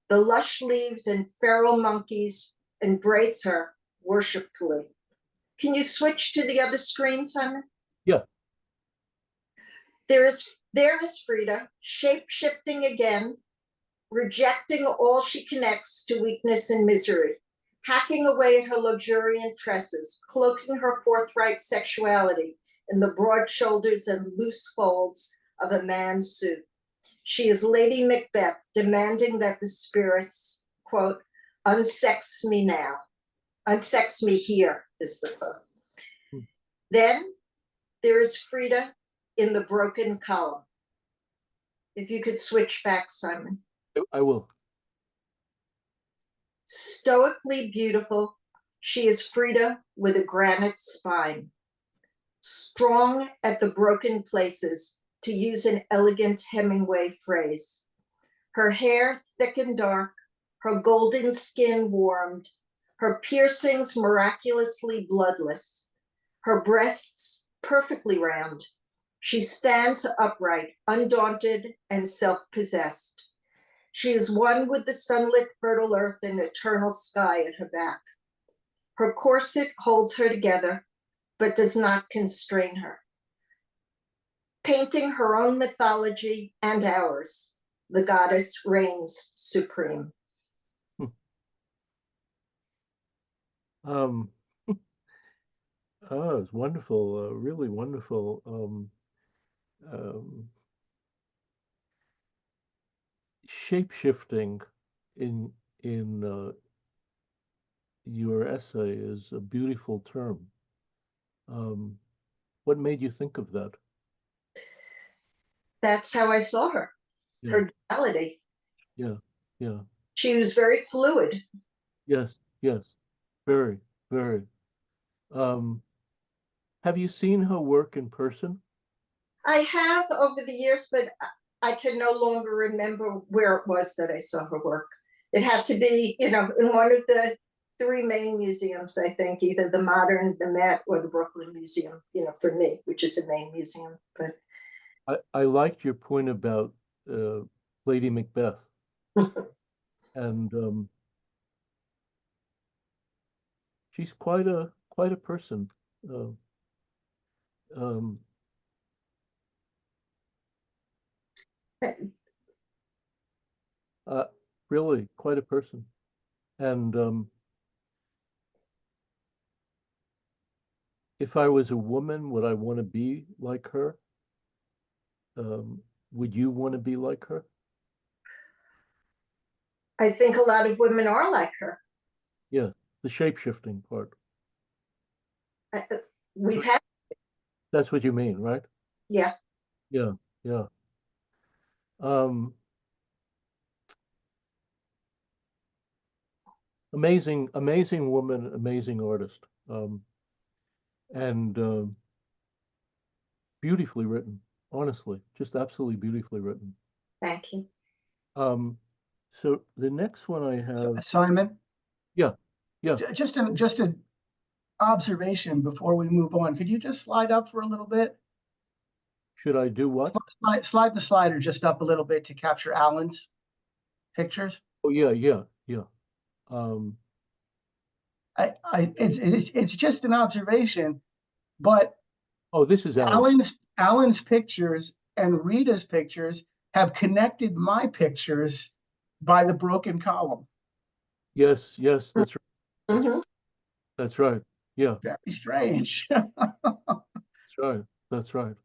The lush leaves and feral monkeys embrace her worshipfully. Can you switch to the other screen, Simon? Yeah. There is Frida, shape-shifting again, rejecting all she connects to weakness and misery, hacking away at her luxuriant tresses, cloaking her forthright sexuality in the broad shoulders and loose folds of a man's suit. She is Lady Macbeth, demanding that the spirits, quote, unsex me now. Unsex me here, is the quote. Then there is Frida in the broken column. If you could switch back, Simon. I will. Stoically beautiful, she is Frida with a granite spine. Strong at the broken places, to use an elegant Hemingway phrase. Her hair thick and dark, her golden skin warmed, her piercings miraculously bloodless, her breasts perfectly round. She stands upright, undaunted and self-possessed. She is one with the sunlit fertile earth and eternal sky at her back. Her corset holds her together, but does not constrain her. Painting her own mythology and ours, the goddess reigns supreme. Oh, it's wonderful, really wonderful. Shape-shifting in your essay is a beautiful term. What made you think of that? That's how I saw her, Yeah. her duality. Yeah, yeah. She was very fluid. Yes, yes. Very, very. Have you seen her work in person? I have over the years, but I can no longer remember where it was that I saw her work. It had to be, in one of the three main museums, I think, either the Modern, the Met, or the Brooklyn Museum, for me, which is a main museum. But I liked your point about Lady Macbeth. And she's quite a person. Really quite a person. And if I was a woman, would I want to be like her? Would you want to be like her? I think a lot of women are like her. Yeah, the shape-shifting part. We've had, That's what you mean, right? yeah. Yeah, yeah. Amazing woman, amazing artist. And beautifully written, honestly, just absolutely beautifully written. Thank you. So the next one I have, Simon, yeah. just an observation before we move on. Could you just slide up for a little bit? Should I do what? Slide the slider just up a little bit to capture Alan's pictures. Oh, yeah. It's just an observation, but oh, this is Alan. Alan's pictures and Rita's pictures have connected my pictures by the broken column. Yes, that's right. Mm-hmm. That's right. Yeah. Very strange. That's right.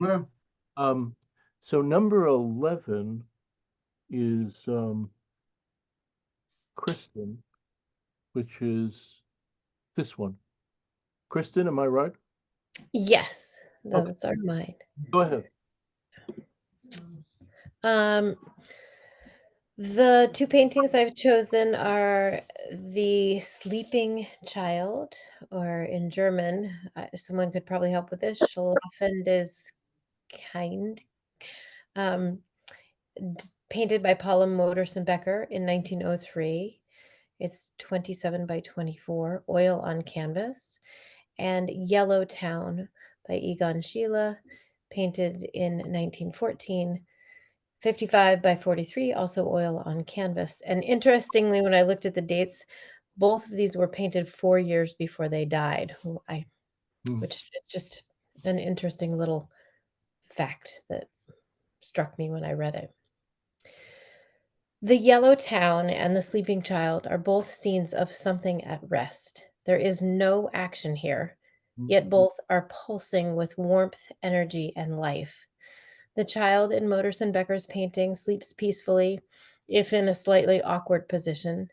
Yeah. So number 11 is Kristen, which is this one. Kristen, am I right? Yes. Those are mine. Go ahead. The two paintings I've chosen are The Sleeping Child, or in German, someone could probably help with this, Schlafendes Kind, painted by Paula Modersohn-Becker in 1903. It's 27 by 24, oil on canvas, and Yellow Town by Egon Schiele, painted in 1914. 55 by 43, also oil on canvas. And interestingly, when I looked at the dates, both of these were painted 4 years before they died, which is just an interesting little fact that struck me when I read it. The Yellow Town and the Sleeping Child are both scenes of something at rest. There is no action here, yet both are pulsing with warmth, energy, and life. The child in Modersohn-Becker's painting sleeps peacefully, if in a slightly awkward position.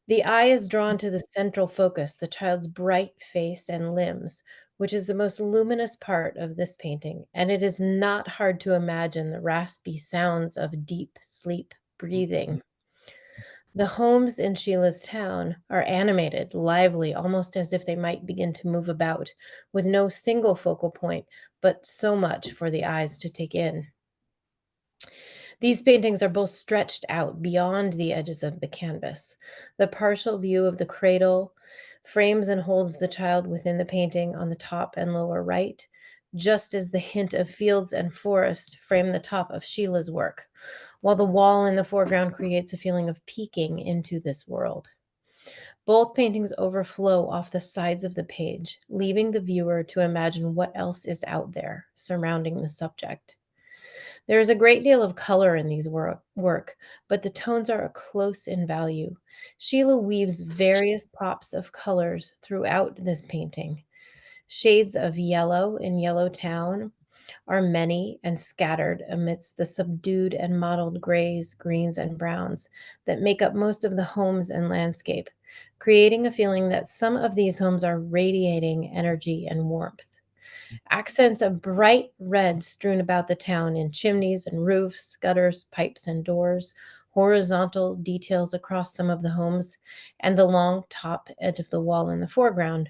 The eye is drawn to the central focus, the child's bright face and limbs, which is the most luminous part of this painting, and it is not hard to imagine the raspy sounds of deep sleep breathing. The homes in Schiele's town are animated, lively, almost as if they might begin to move about, with no single focal point, but so much for the eyes to take in. These paintings are both stretched out beyond the edges of the canvas. The partial view of the cradle frames and holds the child within the painting on the top and lower right, just as the hint of fields and forest frame the top of Schiele's work, while the wall in the foreground creates a feeling of peeking into this world. Both paintings overflow off the sides of the page, leaving the viewer to imagine what else is out there surrounding the subject. There is a great deal of color in these work, but the tones are close in value. Schiele weaves various pops of colors throughout this painting. Shades of yellow in Yellow Town are many and scattered amidst the subdued and mottled grays, greens, and browns that make up most of the homes and landscape, creating a feeling that some of these homes are radiating energy and warmth. Accents of bright red strewn about the town in chimneys and roofs, gutters, pipes, and doors, horizontal details across some of the homes, and the long top edge of the wall in the foreground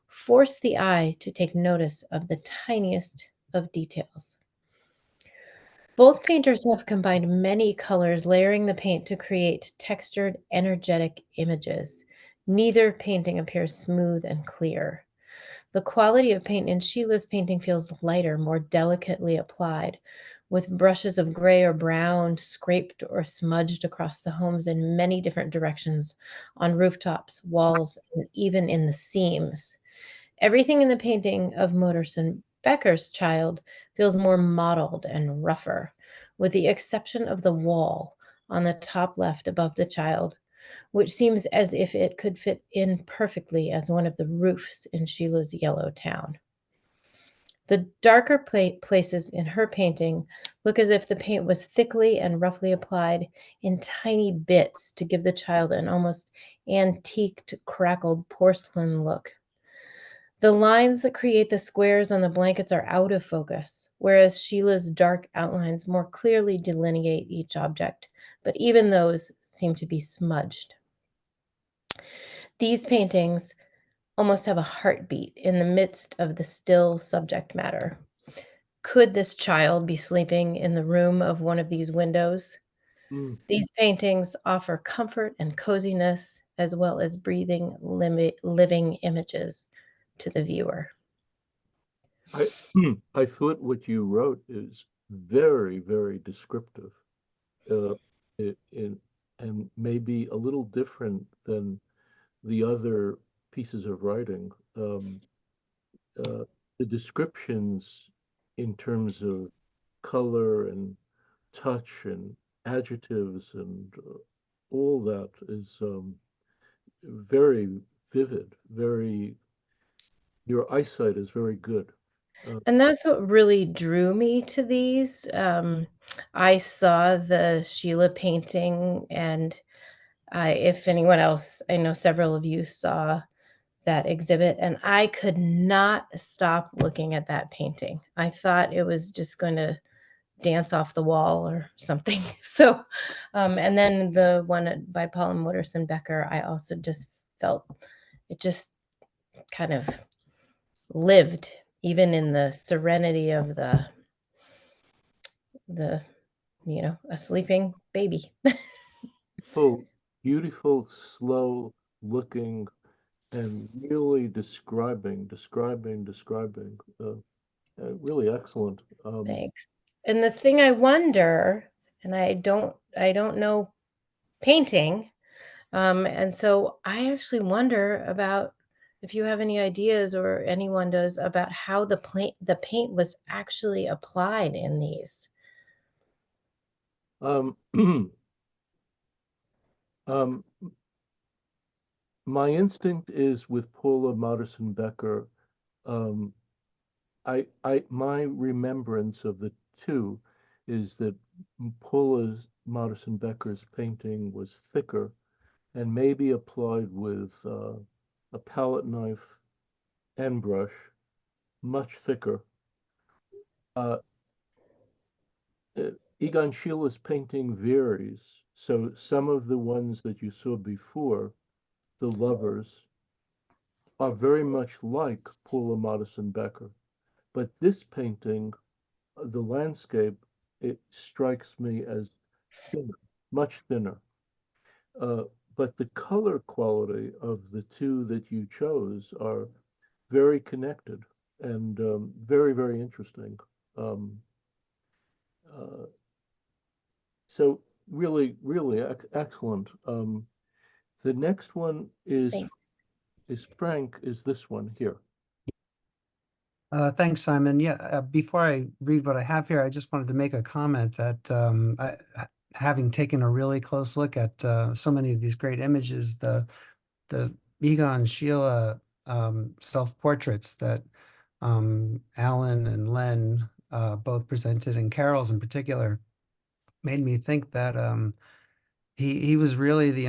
force the eye to take notice of the tiniest of details. Both painters have combined many colors, layering the paint to create textured, energetic images. Neither painting appears smooth and clear. The quality of paint in Schiele's painting feels lighter, more delicately applied, with brushes of gray or brown scraped or smudged across the homes in many different directions, on rooftops, walls, and even in the seams. Everything in the painting of Modersohn-Becker's child feels more mottled and rougher, with the exception of the wall on the top left above the child, which seems as if it could fit in perfectly as one of the roofs in Schiele's Yellow Town. The darker places in her painting look as if the paint was thickly and roughly applied in tiny bits to give the child an almost antiqued, crackled porcelain look. The lines that create the squares on the blankets are out of focus, whereas Schiele's dark outlines more clearly delineate each object, but even those seem to be smudged. These paintings almost have a heartbeat in the midst of the still subject matter. Could this child be sleeping in the room of one of these windows? These paintings offer comfort and coziness, as well as breathing, living images to the viewer. I thought what you wrote is very, very descriptive, and maybe a little different than the other pieces of writing. The descriptions in terms of color and touch and adjectives and all that is very vivid, your eyesight is very good. And that's what really drew me to these. I saw the Schiele painting, and if anyone else, I know several of you saw that exhibit, and I could not stop looking at that painting. I thought it was just going to dance off the wall or something. So, and then the one by Paula Modersohn Becker, I also just felt it just kind of lived, even in the serenity of the a sleeping baby. Beautiful, slow looking, and really describing. Really excellent. Thanks. And the thing I wonder, and I don't know painting, and so I actually wonder about if you have any ideas or anyone does about how the paint was actually applied in these. My instinct is with Paula Modersohn Becker. My remembrance of the two is that Paula Modersohn Becker's painting was thicker and maybe applied with a palette knife and brush, much thicker. Egon Schiele's painting varies. So some of the ones that you saw before, the lovers, are very much like Paula Modersohn Becker. But this painting, the landscape, it strikes me as thinner, much thinner. But the color quality of the two that you chose are very connected and very, very interesting. So really, really excellent. The next one is Frank, is this one here. Thanks, Simon. Yeah, before I read what I have here, I just wanted to make a comment that having taken a really close look at so many of these great images, the Egon Schiele self-portraits that Alan and Len both presented, and Carol's in particular, made me think that he was really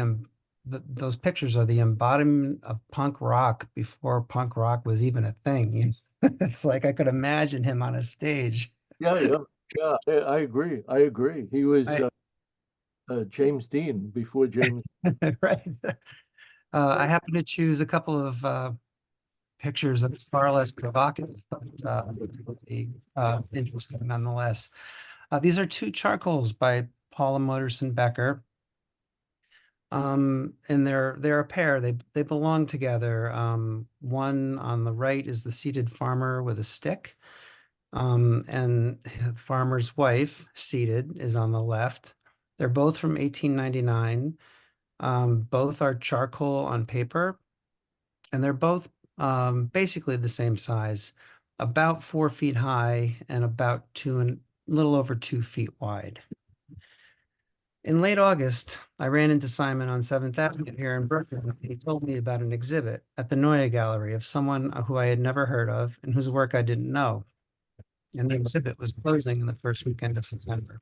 those pictures are the embodiment of punk rock before punk rock was even a thing. You know? It's like I could imagine him on a stage. Yeah. I agree. He was James Dean before James. Right. I happen to choose a couple of pictures that are far less provocative, but interesting nonetheless. These are two charcoals by Paula Modersohn Becker. And they're a pair. They belong together. One on the right is the seated farmer with a stick, and the farmer's wife, seated, is on the left. They're both from 1899. Both are charcoal on paper, and they're both basically the same size, about 4 feet high and about a little over 2 feet wide. In late August, I ran into Simon on 7th Avenue here in Brooklyn. He told me about an exhibit at the Neue Gallery of someone who I had never heard of and whose work I didn't know. And the exhibit was closing in the first weekend of September.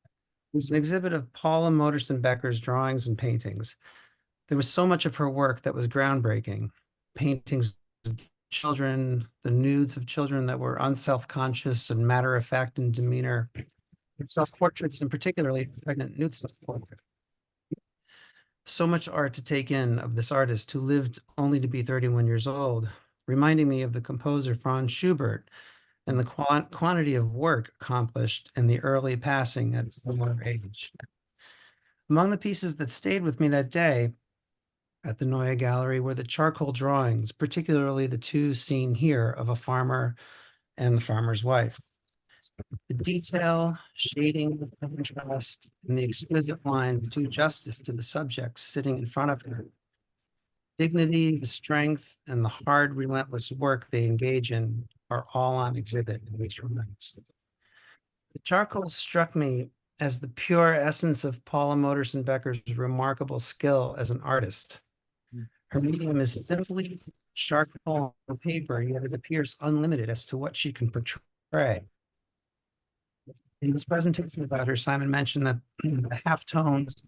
It was an exhibit of Paula Modersohn Becker's drawings and paintings. There was so much of her work that was groundbreaking. Paintings of children, the nudes of children that were unself-conscious and matter-of-fact in demeanor, self-portraits, and particularly pregnant nude self-portrait. So much art to take in of this artist who lived only to be 31 years old, reminding me of the composer Franz Schubert and the quantity of work accomplished in the early passing at a similar age. Among the pieces that stayed with me that day at the Neue Gallery were the charcoal drawings, particularly the two seen here of a farmer and the farmer's wife. The detail, shading, contrast, and the exquisite lines do justice to the subjects sitting in front of her. Dignity, the strength, and the hard, relentless work they engage in are all on exhibit in these drawings. The charcoal struck me as the pure essence of Paula Modersohn Becker's remarkable skill as an artist. Her medium is simply charcoal on paper, yet it appears unlimited as to what she can portray. In this presentation about her, Simon mentioned that the halftones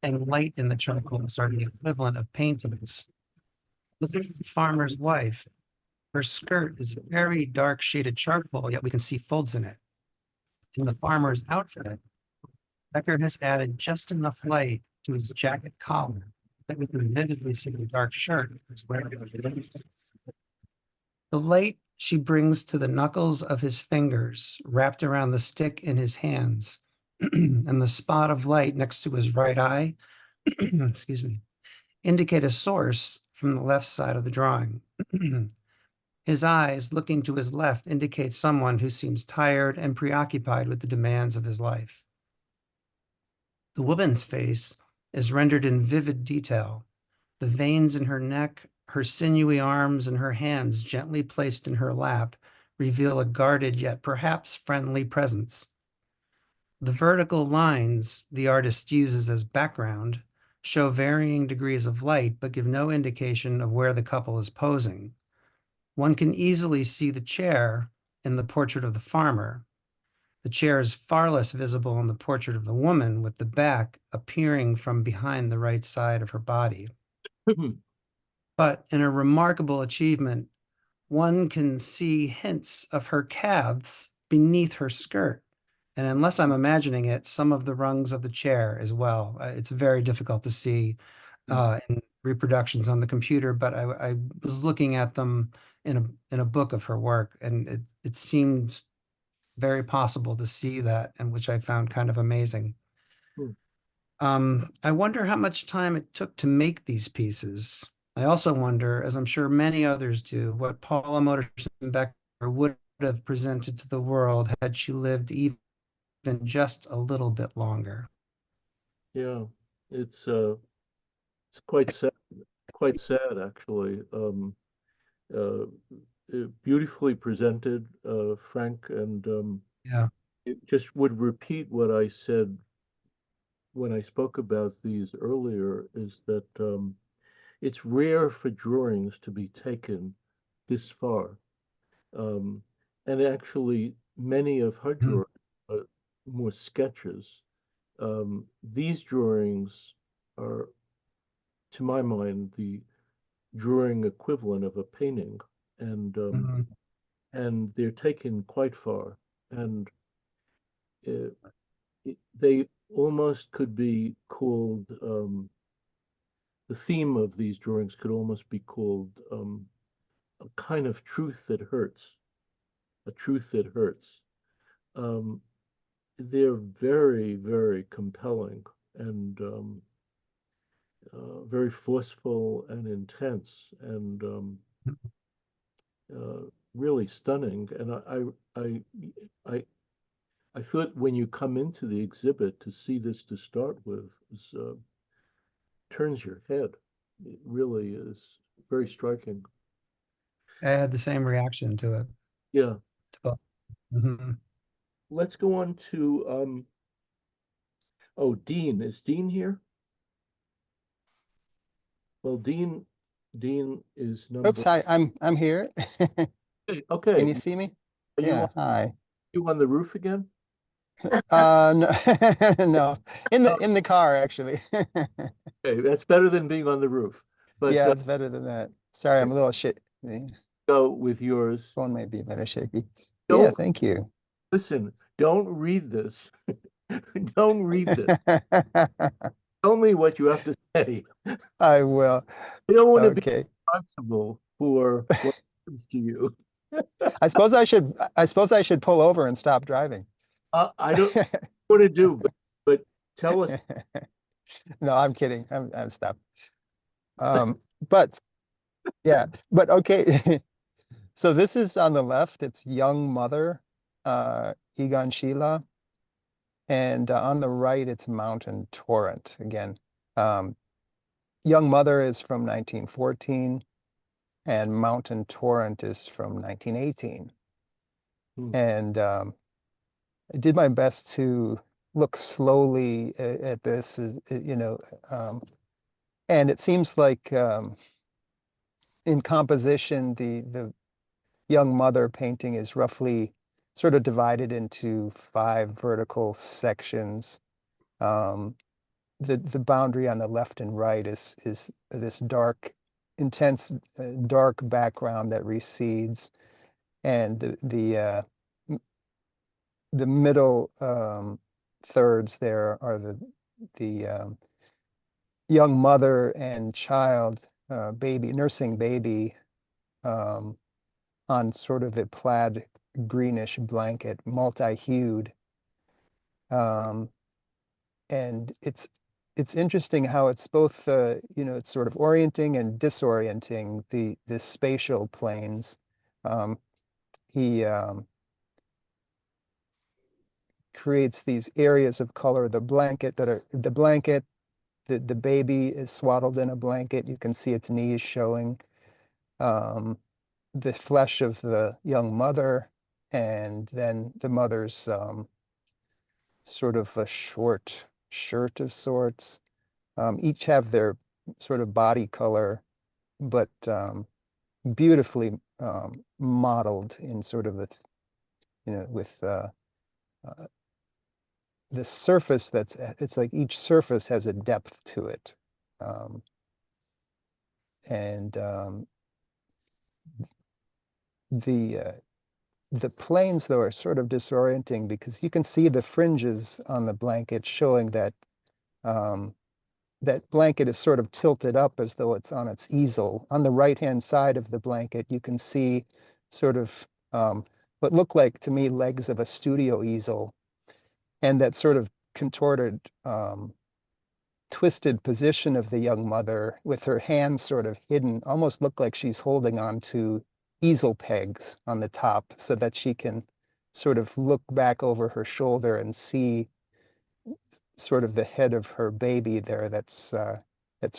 and light in the charcoals are the equivalent of paintings. Look at the farmer's wife. Her skirt is very dark shaded charcoal, yet we can see folds in it. In the farmer's outfit, Becker has added just enough light to his jacket collar that we can vividly see the dark shirt he's wearing. The light she brings to the knuckles of his fingers wrapped around the stick in his hands and the spot of light next to his right eye, excuse me, indicate a source from the left side of the drawing. His eyes, looking to his left, indicate someone who seems tired and preoccupied with the demands of his life. The woman's face is rendered in vivid detail. The veins in her neck, her sinewy arms, and her hands gently placed in her lap reveal a guarded yet perhaps friendly presence. The vertical lines the artist uses as background show varying degrees of light but give no indication of where the couple is posing. One can easily see the chair in the portrait of the farmer. The chair is far less visible in the portrait of the woman, with the back appearing from behind the right side of her body. But in a remarkable achievement, one can see hints of her calves beneath her skirt. And unless I'm imagining it, some of the rungs of the chair as well. It's very difficult to see in reproductions on the computer, but I was looking at them in a book of her work, and it seems very possible to see that, and which I found kind of amazing. I wonder how much time it took to make these pieces. I also wonder, as I'm sure many others do, what Paula Modersohn Becker would have presented to the world had she lived even just a little bit longer. Yeah, it's quite sad actually. Beautifully presented, Frank, and Yeah. it just would repeat what I said when I spoke about these earlier, is that it's rare for drawings to be taken this far. And actually, many of her drawings are more sketches. These drawings are, to my mind, the drawing equivalent of a painting, and and they're taken quite far, and they almost could be called, the theme of these drawings could almost be called a kind of truth that hurts, a truth that hurts. They're very, very compelling and very forceful and intense and really stunning. And I thought when you come into the exhibit to see this to start with, is, turns your head. It really is very striking. I had the same reaction to it. Yeah. Mm-hmm. Let's go on to oh, Dean. Is Dean here? Well, Dean is number. Oops, hi, I'm here. Okay. Can you see me? Are Yeah, hi. You on the roof again? No, no, in the car actually. Okay, that's better than being on the roof. But Yeah, it's better than that. Sorry, I'm a little shit. go with yours. Phone might be a little shaky. Don't, Yeah, thank you. Listen, don't read this. Don't read this. Tell me what you have to say. I will. I don't want to be Okay. responsible for what happens to you. I suppose I should pull over and stop driving. I don't know what to do, but tell us. No, I'm kidding. I'm stopped. But yeah, but okay. So this is on the left. It's Young Mother, Egon Schiele. And on the right, it's Mountain Torrent again. Young Mother is from 1914, and Mountain Torrent is from 1918. And I did my best to look slowly at this, and it seems like in composition, the Young Mother painting is roughly sort of divided into 5 vertical sections. The boundary on the left and right is this dark intense dark background that recedes, and the middle thirds there are the young mother and child, nursing baby, on sort of a plaid greenish blanket, multi-hued. And it's interesting how it's both, it's sort of orienting and disorienting the spatial planes. He creates these areas of color, the blanket, the baby is swaddled in a blanket. You can see its knees showing, the flesh of the young mother, and then the mother's sort of a short shirt of sorts. Each have their sort of body color, but beautifully modeled in sort of with the surface it's like each surface has a depth to it. And the planes, though, are sort of disorienting because you can see the fringes on the blanket showing that that blanket is sort of tilted up as though it's on its easel. On the right-hand side of the blanket, you can see sort of what look like to me legs of a studio easel, and that sort of contorted, twisted position of the young mother with her hands sort of hidden, almost look like she's holding on to easel pegs on the top so that she can sort of look back over her shoulder and see sort of the head of her baby there that's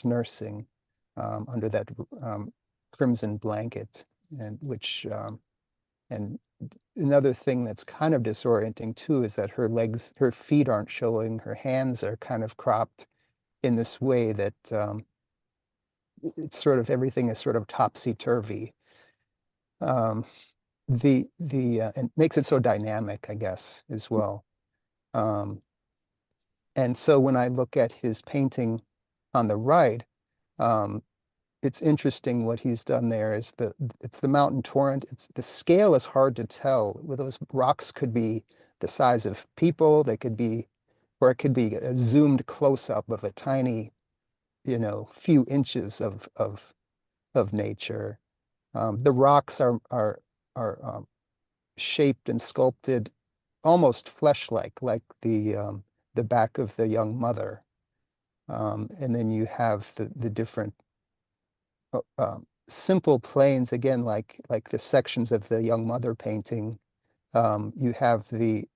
nursing under that crimson blanket, and and another thing that's kind of disorienting too is that her feet aren't showing, her hands are kind of cropped in this way that it's sort of everything is sort of topsy-turvy. And makes it so dynamic, I guess, as well. And so when I look at his painting on the right, it's interesting what he's done there is it's the mountain torrent. The scale is hard to tell. Where those rocks could be the size of people, they could be, or it could be a zoomed close-up of a tiny, few inches of nature. The rocks are shaped and sculpted almost flesh-like, like the back of the young mother. And then you have the different simple planes, again, like the sections of the young mother painting. You have the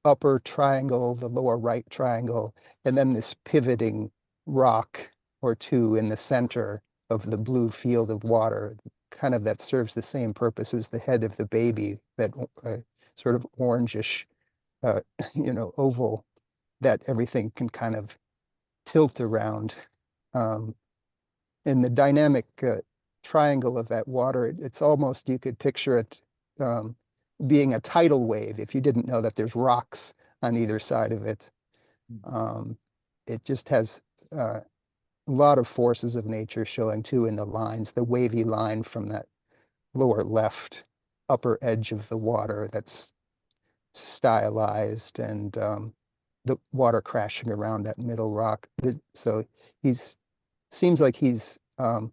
upper triangle, the lower right triangle, and then this pivoting rock or two in the center of the blue field of water, kind of that serves the same purpose as the head of the baby, that sort of orangish, oval that everything can kind of tilt around. In the dynamic triangle of that water, it's almost, you could picture it being a tidal wave if you didn't know that there's rocks on either side of it. It just has a lot of forces of nature showing too in the lines, the wavy line from that lower left upper edge of the water that's stylized, and the water crashing around that middle rock. So seems like he's in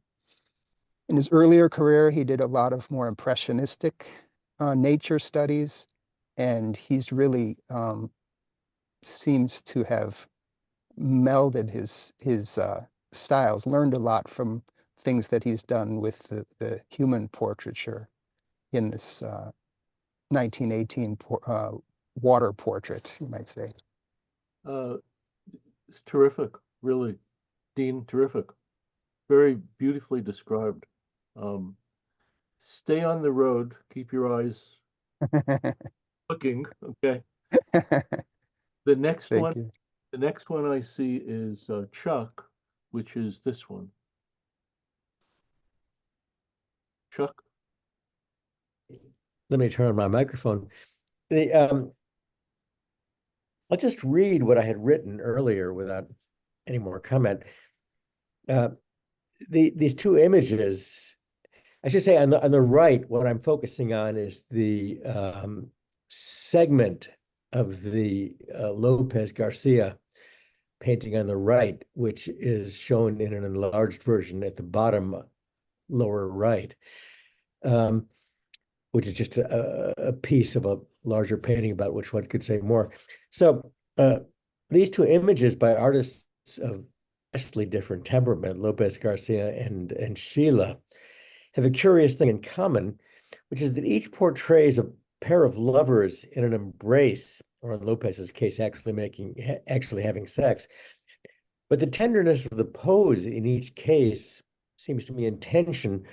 his earlier career, he did a lot of more impressionistic nature studies, and he's really seems to have melded his styles, learned a lot from things that he's done with the human portraiture in this 1918 water portrait, you might say. It's terrific, really. Dean, terrific. Very beautifully described. Stay on the road, keep your eyes looking, okay? The next Thank one, you. the next one I see is Chuck, which is this one. Chuck? Let me turn on my microphone. I'll just read what I had written earlier without any more comment. these two images, I should say on the right, what I'm focusing on is the segment of the Lopez Garcia painting on the right, which is shown in an enlarged version at the bottom lower right, which is just a piece of a larger painting about which one could say more. So these two images by artists of vastly different temperament, Lopez Garcia and Sheila, have a curious thing in common, which is that each portrays a pair of lovers in an embrace, or in Lopez's case, actually having sex. But the tenderness of the pose in each case seems to be in tension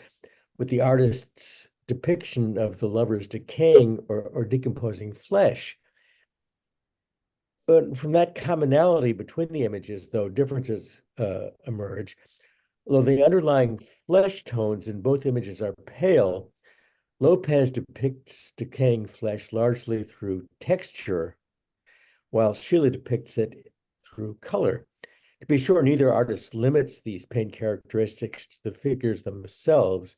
with the artist's depiction of the lovers decaying or decomposing flesh. But from that commonality between the images, though differences emerge, although the underlying flesh tones in both images are pale, Lopez depicts decaying flesh largely through texture, while Sheila depicts it through color. To be sure, neither artist limits these paint characteristics to the figures themselves.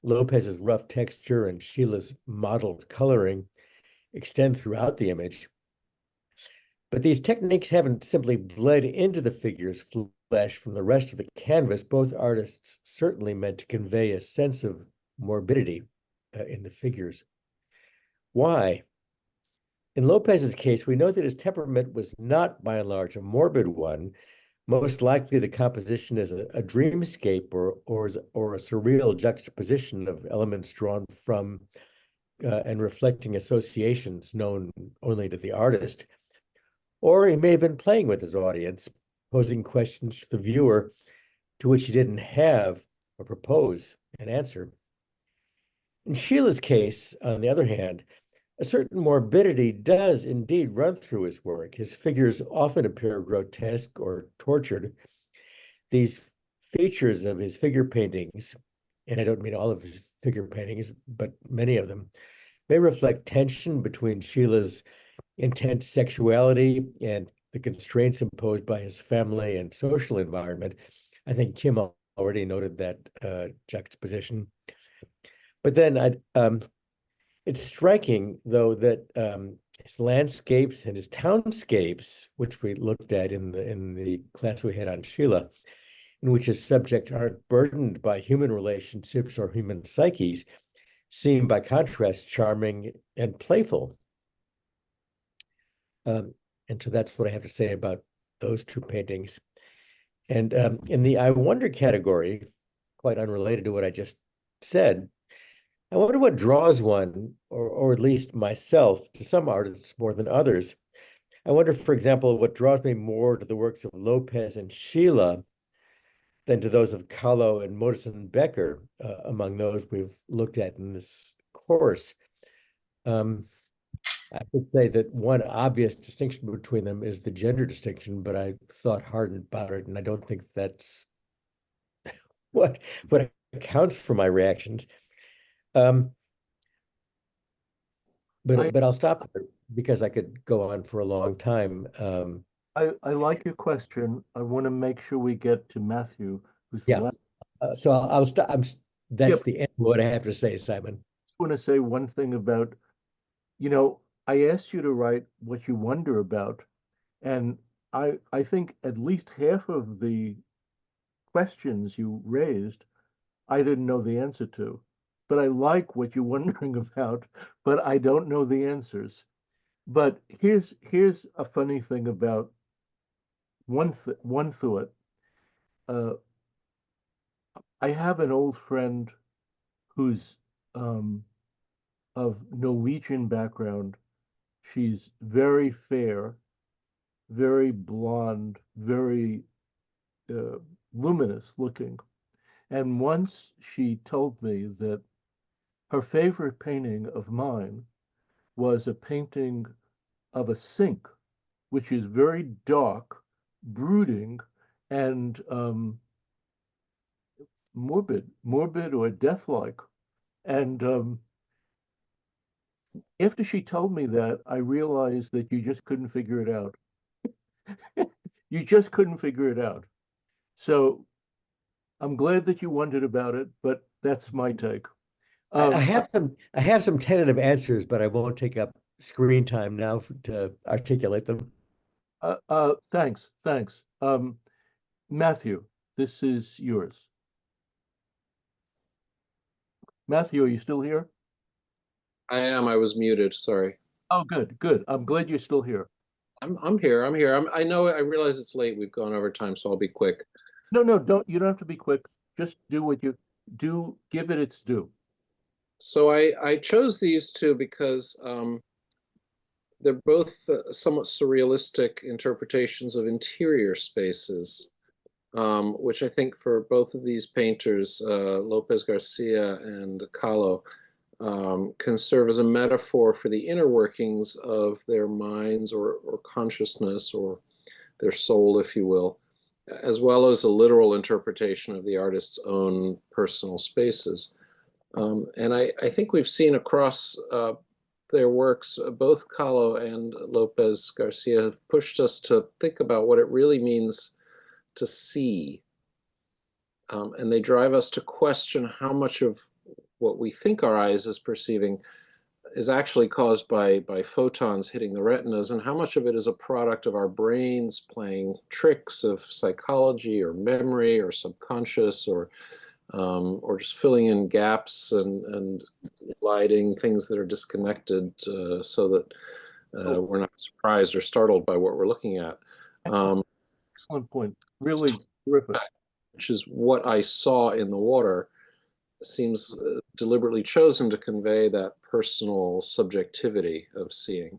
Lopez's rough texture and Sheila's mottled coloring extend throughout the image. But these techniques haven't simply bled into the figure's flesh from the rest of the canvas. Both artists certainly meant to convey a sense of morbidity in the figures. Why? In Lopez's case, we know that his temperament was not, by and large, a morbid one. Most likely, the composition is a dreamscape or a surreal juxtaposition of elements drawn from and reflecting associations known only to the artist. Or he may have been playing with his audience, posing questions to the viewer to which he didn't have or propose an answer. In Sheila's case, on the other hand, a certain morbidity does indeed run through his work. His figures often appear grotesque or tortured. These features of his figure paintings, and I don't mean all of his figure paintings, but many of them, may reflect tension between Sheila's intense sexuality and the constraints imposed by his family and social environment. I think Kim already noted that juxtaposition. But then it's striking, though, that his landscapes and his townscapes, which we looked at in the class we had on Sheila, in which his subjects aren't burdened by human relationships or human psyches, seem by contrast charming and playful. And so that's what I have to say about those two paintings. And in the I wonder category, quite unrelated to what I just said, I wonder what draws one, or at least myself, to some artists more than others. I wonder, for example, what draws me more to the works of Lopez and Sheila than to those of Kahlo and Modersohn Becker, among those we've looked at in this course. I would say that one obvious distinction between them is the gender distinction, but I thought hard about it, and I don't think that's what accounts for my reactions. But I'll stop there because I could go on for a long time. I like your question. I want to make sure we get to Matthew, who's the Yeah. last. So I'll stop. That's Yep. the end of what I have to say, Simon. I just want to say one thing about, I asked you to write what you wonder about, and I think at least half of the questions you raised, I didn't know the answer to. But I like what you're wondering about, but I don't know the answers. But here's a funny thing about one thought. I have an old friend who's of Norwegian background. She's very fair, very blonde, very luminous looking. And once she told me that her favorite painting of mine was a painting of a sink, which is very dark, brooding, and morbid or deathlike. And after she told me that, I realized that you just couldn't figure it out. You just couldn't figure it out. So I'm glad that you wondered about it, but that's my take. I have some tentative answers, but I won't take up screen time now to articulate them. Thanks. Matthew, this is yours. Matthew, are you still here? I am. I was muted. Sorry. Oh, good. I'm glad you're still here. I'm here. I know. I realize it's late. We've gone over time, so I'll be quick. No, you don't have to be quick. Just do what you do. Give it its due. So I chose these two because they're both somewhat surrealistic interpretations of interior spaces, which I think for both of these painters, Lopez Garcia and Kahlo, can serve as a metaphor for the inner workings of their minds or consciousness or their soul, if you will, as well as a literal interpretation of the artist's own personal spaces. And I think we've seen across their works, both Kahlo and Lopez Garcia have pushed us to think about what it really means to see. And they drive us to question how much of what we think our eyes is perceiving is actually caused by photons hitting the retinas, and how much of it is a product of our brains playing tricks of psychology or memory or subconscious or just filling in gaps and lighting things that are disconnected so that we're not surprised or startled by what we're looking at. Excellent point. Really terrific. Which is what I saw in the water seems deliberately chosen to convey that personal subjectivity of seeing.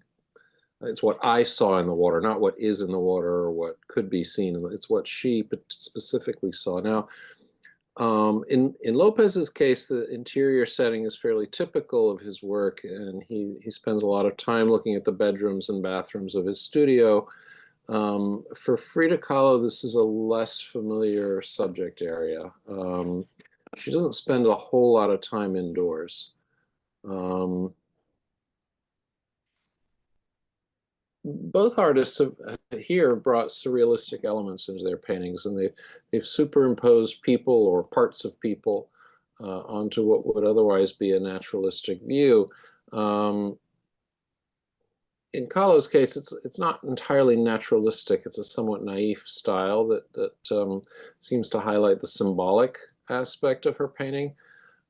It's what I saw in the water, not what is in the water or what could be seen. It's what she specifically saw. Now, in Lopez's case, the interior setting is fairly typical of his work, and he spends a lot of time looking at the bedrooms and bathrooms of his studio. For Frida Kahlo, this is a less familiar subject area. She doesn't spend a whole lot of time indoors. Both artists have here brought surrealistic elements into their paintings, and they've superimposed people or parts of people onto what would otherwise be a naturalistic view. In Kahlo's case, it's not entirely naturalistic. It's a somewhat naive style that seems to highlight the symbolic aspect of her painting.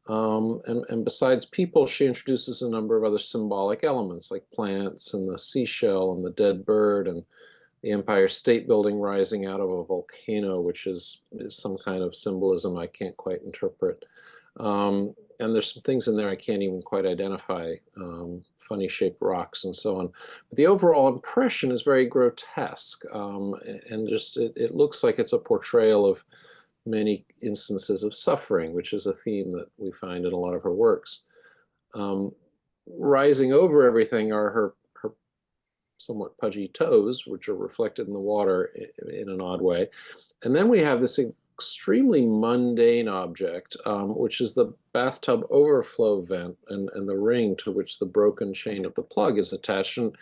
And besides people, she introduces a number of other symbolic elements like plants and the seashell and the dead bird and the Empire State Building rising out of a volcano, which is some kind of symbolism I can't quite interpret. And there's some things in there I can't even quite identify, funny shaped rocks and so on. But the overall impression is very grotesque, and just it looks like it's a portrayal of many instances of suffering, which is a theme that we find in a lot of her works. Rising over everything are her somewhat pudgy toes, which are reflected in the water in an odd way. And then we have this extremely mundane object, which is the bathtub overflow vent and the ring to which the broken chain of the plug is attached. And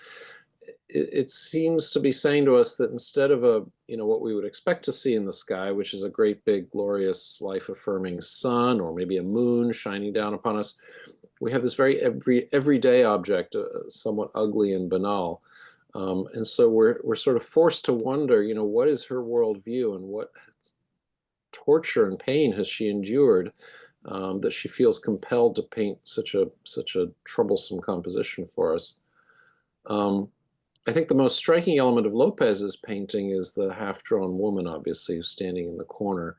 it seems to be saying to us that instead of what we would expect to see in the sky, which is a great big glorious life-affirming sun or maybe a moon shining down upon us, we have this very everyday object, somewhat ugly and banal. And so we're sort of forced to wonder, what is her worldview and what torture and pain has she endured that she feels compelled to paint such a troublesome composition for us. I think the most striking element of Lopez's painting is the half-drawn woman, obviously, who's standing in the corner.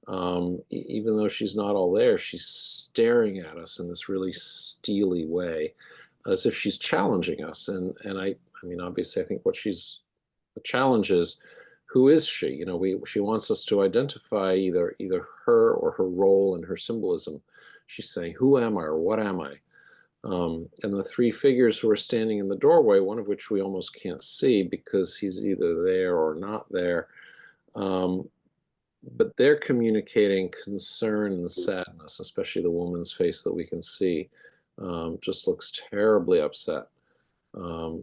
Even though she's not all there, she's staring at us in this really steely way, as if she's challenging us. And I mean, obviously, I think the challenge is, who is she? She wants us to identify either her or her role and her symbolism. She's saying, who am I or what am I? And the three figures who are standing in the doorway, one of which we almost can't see because he's either there or not there, but they're communicating concern and sadness, especially the woman's face that we can see just looks terribly upset.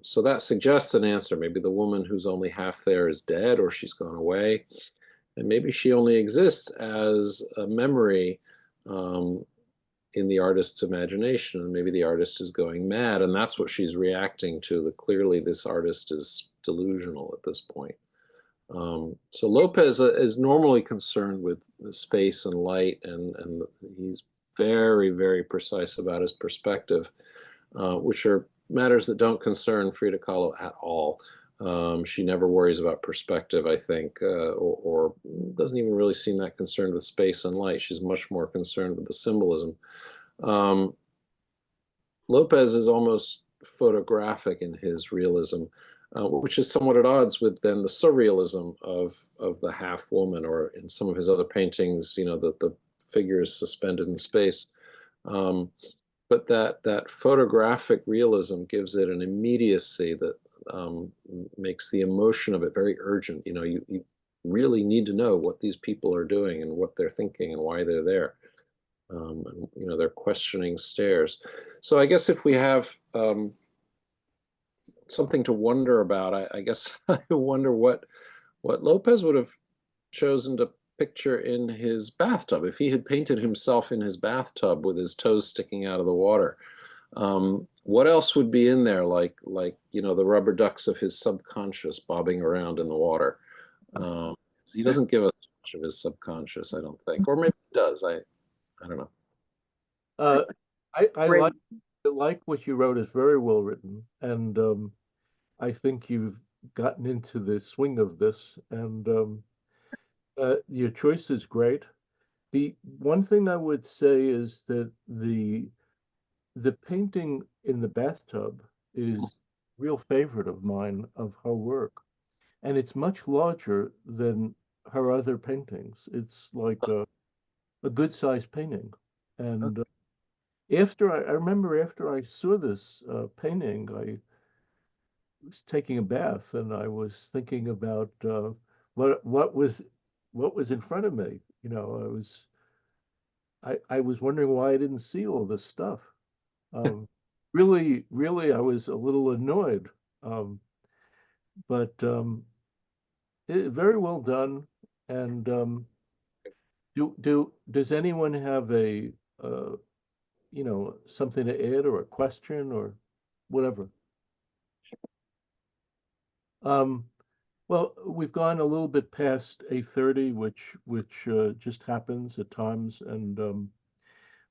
So that suggests an answer. Maybe the woman who's only half there is dead or she's gone away. And maybe she only exists as a memory in the artist's imagination, and maybe the artist is going mad, and that's what she's reacting to. That clearly this artist is delusional at this point. So Lopez is normally concerned with the space and light, and he's very, very precise about his perspective, which are matters that don't concern Frida Kahlo at all. She never worries about perspective, I think, or doesn't even really seem that concerned with space and light. She's much more concerned with the symbolism. Lopez is almost photographic in his realism, which is somewhat at odds with then the surrealism of the half woman, or in some of his other paintings, you know, the figures suspended in space. But that photographic realism gives it an immediacy that makes the emotion of it very urgent. You know, you really need to know what these people are doing and what they're thinking and why they're there. And, you know, they're questioning stares. So I guess if we have something to wonder about, I guess I wonder what Lopez would have chosen to picture in his bathtub. If he had painted himself in his bathtub with his toes sticking out of the water, what else would be in there, like you know, the rubber ducks of his subconscious bobbing around in the water? So he doesn't give us much of his subconscious, I don't think, or maybe he does. I don't know. I like what you wrote. Is very well written, and I think you've gotten into the swing of this, and your choice is great. The one thing I would say is that the painting in the bathtub is a real favorite of mine of her work, and it's much larger than her other paintings. It's like a good sized painting, and after I remember after I saw this painting, I was taking a bath and I was thinking about what was in front of me. You know, I was wondering why I didn't see all this stuff. Really, I was a little annoyed. But very well done. And does anyone have a you know, something to add or a question or whatever? Well, we've gone a little bit past 8:30, which just happens at times, and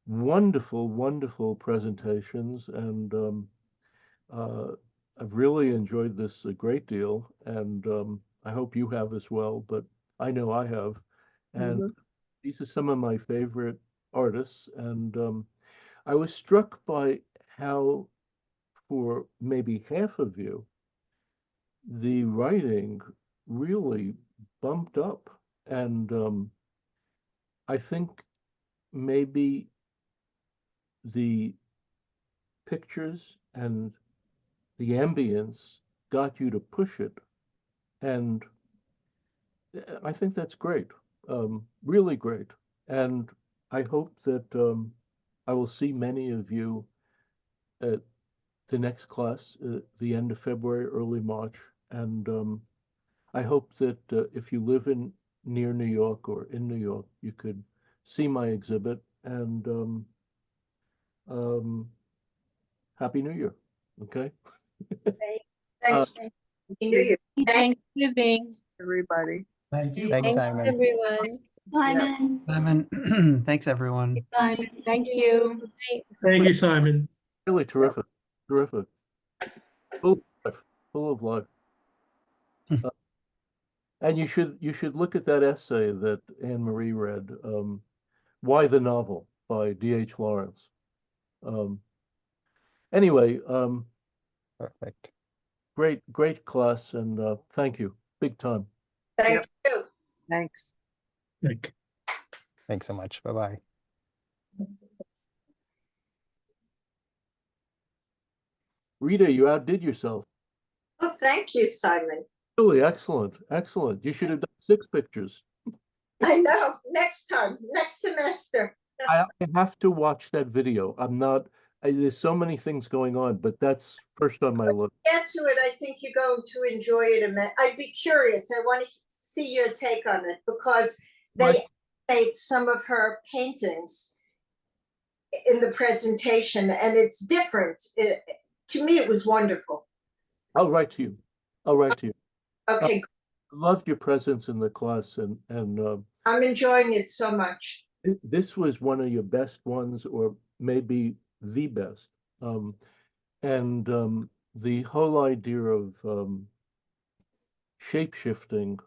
wonderful presentations, and I've really enjoyed this a great deal, and I hope you have as well, but I know I have. And these are some of my favorite artists, and I was struck by how, for maybe half of you, the writing really bumped up, and I think maybe the pictures and the ambience got you to push it, and I think that's great, really great. And I hope that I will see many of you at the next class at the end of February, early March. And I hope that if you live near New York or in New York, you could see my exhibit. And Happy New Year. Okay. Thanks. Happy New Year. Thanksgiving. Everybody. Thank you. Thanks, Thanks, Simon. everyone. Simon. Simon, thanks, everyone. Simon, thank you. Thank you, Simon. Really terrific, terrific. Full of life. And you should look at that essay that Anne Marie read, Why the Novel by D.H. Lawrence. Anyway, Perfect. great class, and thank you, big time. Thank you. Thanks. Thanks so much. Bye-bye. Rita, you outdid yourself. Oh, thank you, Simon. Really excellent, excellent. You should have done 6 pictures. I know. Next time, next semester. I have to watch that video. I'm not there's so many things going on, but that's first on my list. Get to it, I think you're going to enjoy it. I'd be curious. I want to see your take on it because they made some of her paintings in the presentation, and it's different. To me, it was wonderful. I'll write to you. I'll write to you. Okay, Loved your presence in the class, and I'm enjoying it so much. this was one of your best ones, or maybe the best. And the whole idea of shape-shifting,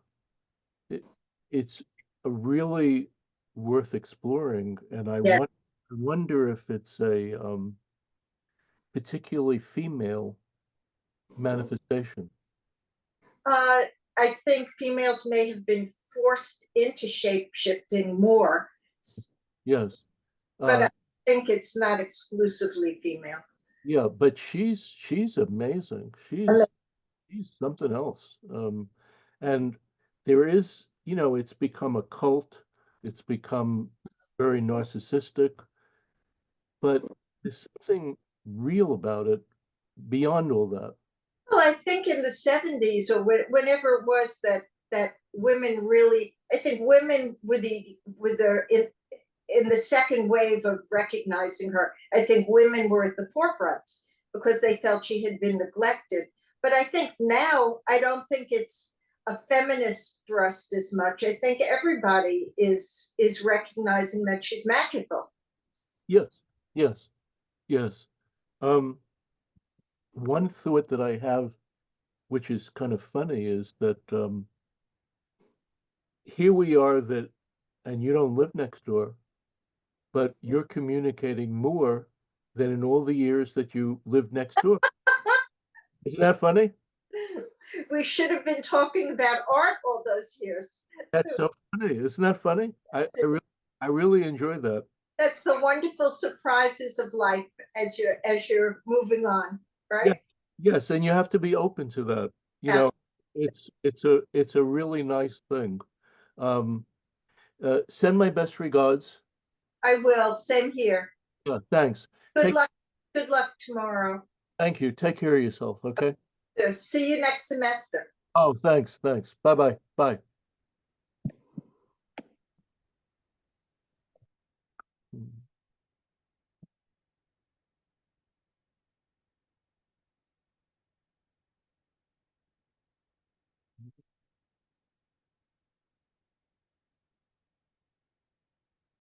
it's a really worth exploring, and I Yeah. wonder if it's a particularly female manifestation. I think females may have been forced into shape shifting more, Yes. but I think it's not exclusively female. Yeah, but she's amazing. She's something else. And there is, it's become a cult. It's become very narcissistic, but there's something real about it beyond all that. Well, I think in the 70s or whenever it was that women really, I think women with their in the second wave of recognizing her, I think women were at the forefront because they felt she had been neglected. But I think now, I don't think it's a feminist thrust as much. I think everybody is recognizing that she's magical. Yes, yes, yes. One thought that I have, which is kind of funny, is that here we are and you don't live next door, but you're communicating more than in all the years that you lived next door. Isn't that funny? We should have been talking about art all those years. That's so funny. Isn't that funny? I really enjoy that. That's the wonderful surprises of life as you're moving on, right? Yeah. Yes, and you have to be open to that. It's a really nice thing. Send my best regards. I will. Same here. Yeah, thanks. Good luck. Good luck tomorrow. Thank you. Take care of yourself, okay? See you next semester. Oh, thanks. Bye-bye. Bye.